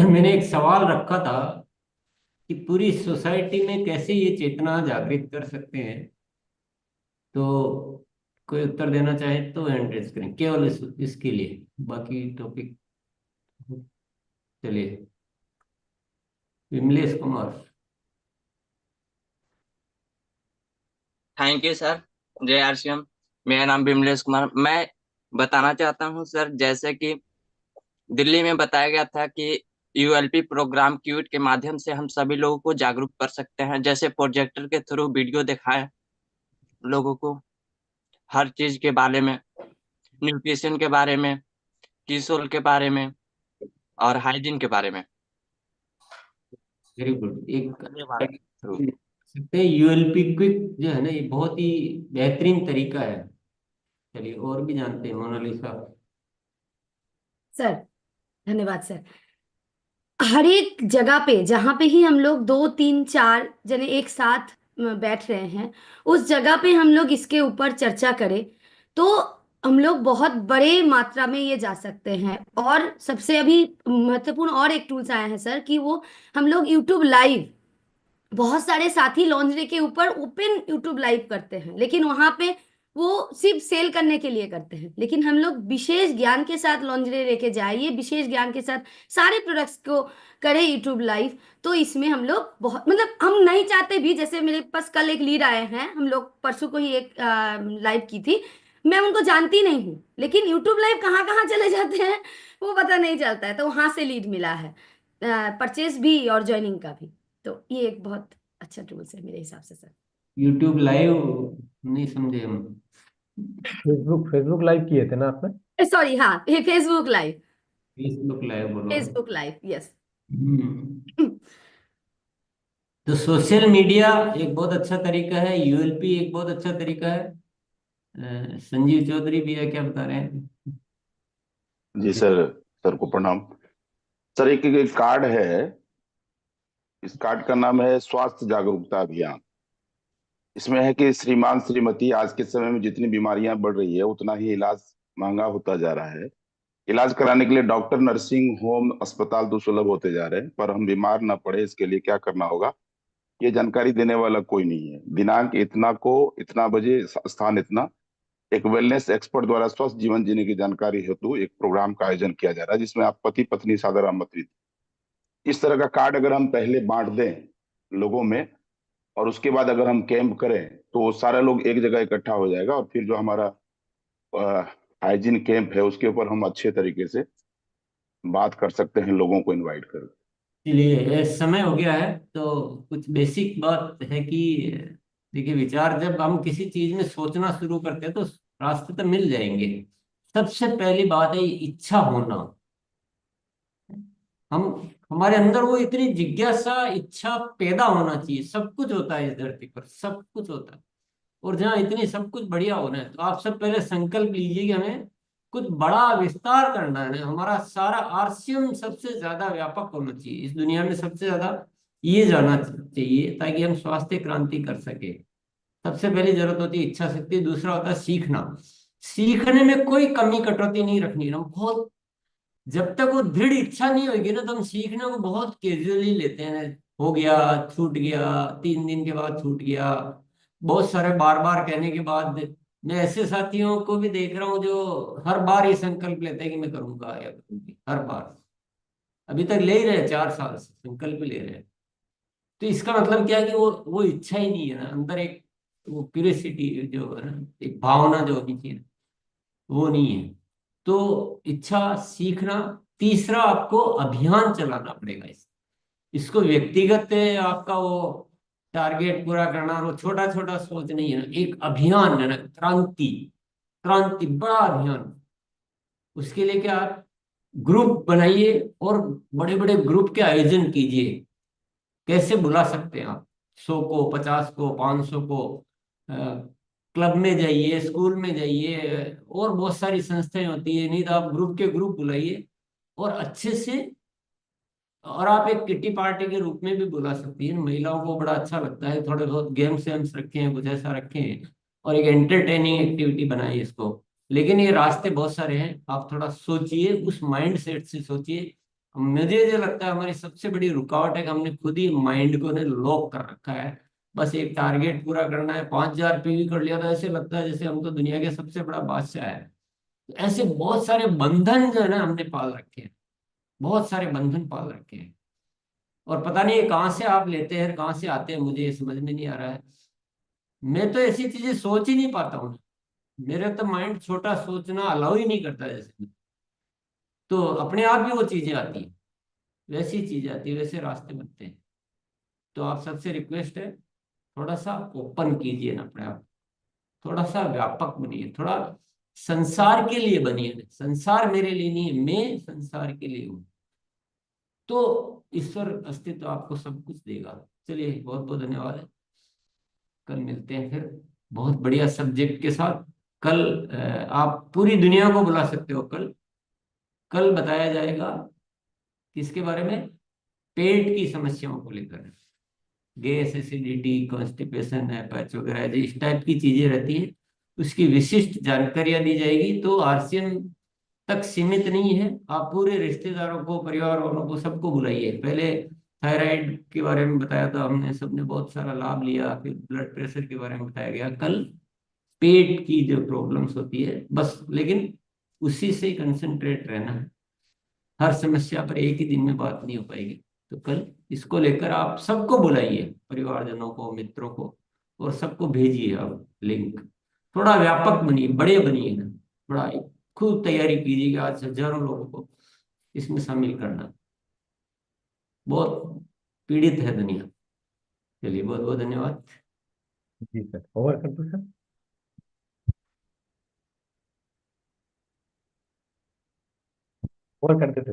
मैंने एक सवाल रखा था कि पूरी सोसाइटी में कैसे ये चेतना जागृत कर सकते हैं, तो कोई उत्तर देना चाहे तो हैंड रेज करें, केवल इसके लिए, बाकी टॉपिक चलिए। Vimlesh Kumar. Thank you sir. जय आरसीएम। मेरा नाम विमलेश कुमार। मैं बताना चाहता हूँ सर, जैसे कि दिल्ली में बताया गया था कि यूएलपी प्रोग्राम क्यूट के माध्यम से हम सभी लोगों को जागरूक कर सकते हैं। जैसे प्रोजेक्टर के थ्रू वीडियो दिखाएं लोगों को हर चीज के बारे में, न्यूट्रिशन के बारे में, किशोर के बारे में और हाइजीन के बारे में। Very good. एक सकते हैं यूएलपी क्विक जो है ना, ये बहुत ही बेहतरीन तरीका है। चलिए और भी जानते हैं। मोनालिसा। सर धन्यवाद सर। हर एक जगह पे जहाँ पे ही हम लोग 2 3 4 जने एक साथ बैठ रहे हैं, उस जगह पे हम लोग इसके ऊपर चर्चा करें तो हम लोग बहुत बड़े मात्रा में ये जा सकते हैं। और सबसे अभी महत्वपूर्ण और एक टूल्स आया है सर कि वो हम लोग यूट्यूब लाइव, बहुत सारे साथी लॉन्जरी के ऊपर ओपन यूट्यूब लाइव करते हैं, लेकिन वहां पे वो सिर्फ सेल करने के लिए करते हैं। लेकिन हम लोग विशेष ज्ञान के साथ लॉन्जरी लेके जाइए, विशेष ज्ञान के साथ सारे प्रोडक्ट्स को करें यूट्यूब लाइव, तो इसमें हम लोग बहुत, मतलब हम नहीं चाहते भी, जैसे मेरे पास कल एक लीड आए हैं, हम लोग परसों को ही एक लाइव की थी, मैं उनको जानती नहीं हूँ, लेकिन यूट्यूब लाइव कहाँ कहाँ चले जाते हैं वो पता नहीं चलता है, तो वहां से लीड मिला है, परचेज भी और ज्वाइनिंग का भी। तो ये एक बहुत अच्छा टूल्स है मेरे हिसाब से सर। यूट्यूब लाइव नहीं समझे हम। फेसबुक लाइव किए थे ना आपने? सॉरी, हाँ, फेसबुक लाइव। फेसबुक लाइव बोलो। Facebook live, yes. तो सोशल मीडिया एक बहुत अच्छा तरीका है, यूएलपी एक बहुत अच्छा तरीका है। संजीव चौधरी भैया क्या बता रहे हैं? जी सर को प्रणाम। सर एक कार्ड है, इस कार्ड का नाम है स्वास्थ्य जागरूकता अभियान। इसमें है कि श्रीमान श्रीमती, आज के समय में जितनी बीमारियां बढ़ रही है उतना ही इलाज महंगा होता जा रहा है। इलाज कराने के लिए डॉक्टर, नर्सिंग होम, अस्पताल तो सुलभ होते जा रहे हैं, पर हम बीमार ना पड़े इसके लिए क्या करना होगा, ये जानकारी देने वाला कोई नहीं है। दिनांक इतना को इतना बजे, स्थान इतना, एक वेलनेस एक्सपर्ट द्वारा स्वस्थ जीवन जीने की जानकारी हेतु एक प्रोग्राम का आयोजन किया जा रहा है, जिसमें आप पति पत्नी सादर आमंत्रित। इस तरह का कार्ड अगर हम पहले बांट दें लोगों में और उसके बाद अगर हम कैंप करें तो सारे लोग एक जगह इकट्ठा हो जाएगा, और फिर जो हमारा हाइजीन कैंप है उसके ऊपर हम अच्छे तरीके से बात कर सकते हैं, लोगों को इनवाइट कर। चलिए समय हो गया है, तो कुछ बेसिक बात है कि देखिए, विचार जब हम किसी चीज में सोचना शुरू करते हैं तो रास्ते तो मिल जाएंगे। सबसे पहली बात है इच्छा होना। हम हमारे अंदर वो इतनी जिज्ञासा, इच्छा पैदा होना चाहिए। सब कुछ होता है इस धरती पर, सब कुछ होता है, और जहाँ इतनी सब कुछ बढ़िया होना है तो आप सब पहले संकल्प लीजिए कि हमें कुछ बड़ा विस्तार करना है। हमारा सारा आरसीएम सबसे ज्यादा व्यापक होना चाहिए, इस दुनिया में सबसे ज्यादा ये जाना चाहिए, ताकि हम स्वास्थ्य क्रांति कर सके। सबसे पहली जरूरत होती है इच्छा शक्ति। दूसरा होता है सीखना। सीखने में कोई कमी कटौती नहीं रखनी है। हम बहुत, जब तक वो दृढ़ इच्छा नहीं होगी ना, तो हम सीखने को बहुत कैजुअली लेते हैं। हो गया, छूट गया, 3 दिन के बाद छूट गया, बहुत सारे बार बार कहने के बाद। मैं ऐसे साथियों को भी देख रहा हूँ जो हर बार ये संकल्प लेते हैं कि मैं करूंगा या करूंगी, हर बार। अभी तक ले ही रहे, 4 साल से संकल्प ले रहे हैं। तो इसका मतलब क्या है कि वो इच्छा ही नहीं है ना अंदर, एक वो क्यूरियोसिटी जो है ना, एक भावना जो होनी चाहिए, वो नहीं है। तो इच्छा, सीखना। तीसरा, आपको अभियान चलाना पड़ेगा। इसको व्यक्तिगत आपका वो टारगेट पूरा करना, वो छोटा छोटा सोच नहीं है ना, एक अभियान है ना, क्रांति, क्रांति, बड़ा अभियान। उसके लिए क्या, ग्रुप बनाइए और बड़े बड़े ग्रुप के आयोजन कीजिए। कैसे बुला सकते हैं आप 100 को, 50 को, 500 को। क्लब में जाइए, स्कूल में जाइए, और बहुत सारी संस्थाएं होती है। नहीं तो आप ग्रुप के ग्रुप बुलाइए और अच्छे से और आप एक किटी पार्टी के रूप में भी बुला सकती हैं, महिलाओं को बड़ा अच्छा लगता है, थोड़े बहुत गेम्स वेम्स रखे हैं, कुछ ऐसा रखे हैं और एक एंटरटेनिंग एक्टिविटी बनाइए इसको। लेकिन ये रास्ते बहुत सारे हैं, आप थोड़ा सोचिए, उस माइंड सेट से सोचिए। मुझे जो लगता है हमारी सबसे बड़ी रुकावट है कि हमने खुद ही माइंड को ने लॉक कर रखा है। बस एक टारगेट पूरा करना है, 5,000 पीवी कर लिया तो ऐसे लगता है जैसे हम तो दुनिया के सबसे बड़ा बादशाह है। तो ऐसे बहुत सारे बंधन जो है ना हमने पाल रखे हैं, बहुत सारे बंधन पाल रखे हैं, और पता नहीं ये कहाँ से आप लेते हैं, कहाँ से आते हैं, मुझे ये समझ में नहीं आ रहा है। मैं तो ऐसी चीजें सोच ही नहीं पाता हूँ, मेरे तो माइंड छोटा सोचना अलाउ ही नहीं करता जैसे। तो अपने आप ही वो चीजें आती हैं, वैसी चीजें आती है, वैसे रास्ते बनते हैं। तो आप सबसे रिक्वेस्ट है, थोड़ा सा ओपन कीजिए ना अपने आप, थोड़ा सा व्यापक बनिए, थोड़ा संसार के लिए बनिए। संसार मेरे लिए नहीं है, मैं संसार के लिए हूँ। तो ईश्वर अस्तित्व आपको सब कुछ देगा। चलिए, बहुत बहुत धन्यवाद है। कल मिलते हैं फिर बहुत बढ़िया सब्जेक्ट के साथ। कल आप पूरी दुनिया को बुला सकते हो। कल कल बताया जाएगा किसके बारे में? पेट की समस्याओं को लेकर, गैस, एसिडिटी, कॉन्स्टिपेशन, हैपेच वगैरह जो इस टाइप की चीजें रहती है, उसकी विशिष्ट जानकारियां दी जाएगी। तो आरसीएम तक सीमित नहीं है, आप पूरे रिश्तेदारों को, परिवार वालों को, सबको बुलाइए। पहले थायराइड के बारे में बताया था हमने, सबने बहुत सारा लाभ लिया। फिर ब्लड प्रेशर के बारे में बताया गया। कल पेट की जो प्रॉब्लम्स होती है बस, लेकिन उसी से कंसंट्रेट रहना है। हर समस्या पर एक ही दिन में बात नहीं हो पाएगी। तो कल इसको लेकर आप सबको बुलाइए, परिवारजनों को, मित्रों को, और सबको भेजिए आप लिंक। थोड़ा व्यापक बनिए, बड़े बनिए ना, बड़ा खूब तैयारी कीजिएगा। आज हजारों लोगों को इसमें शामिल करना, बहुत पीड़ित है दुनिया। चलिए, बहुत बहुत धन्यवाद। जी सर, ओवर कर दो सर। ओवर कर देते।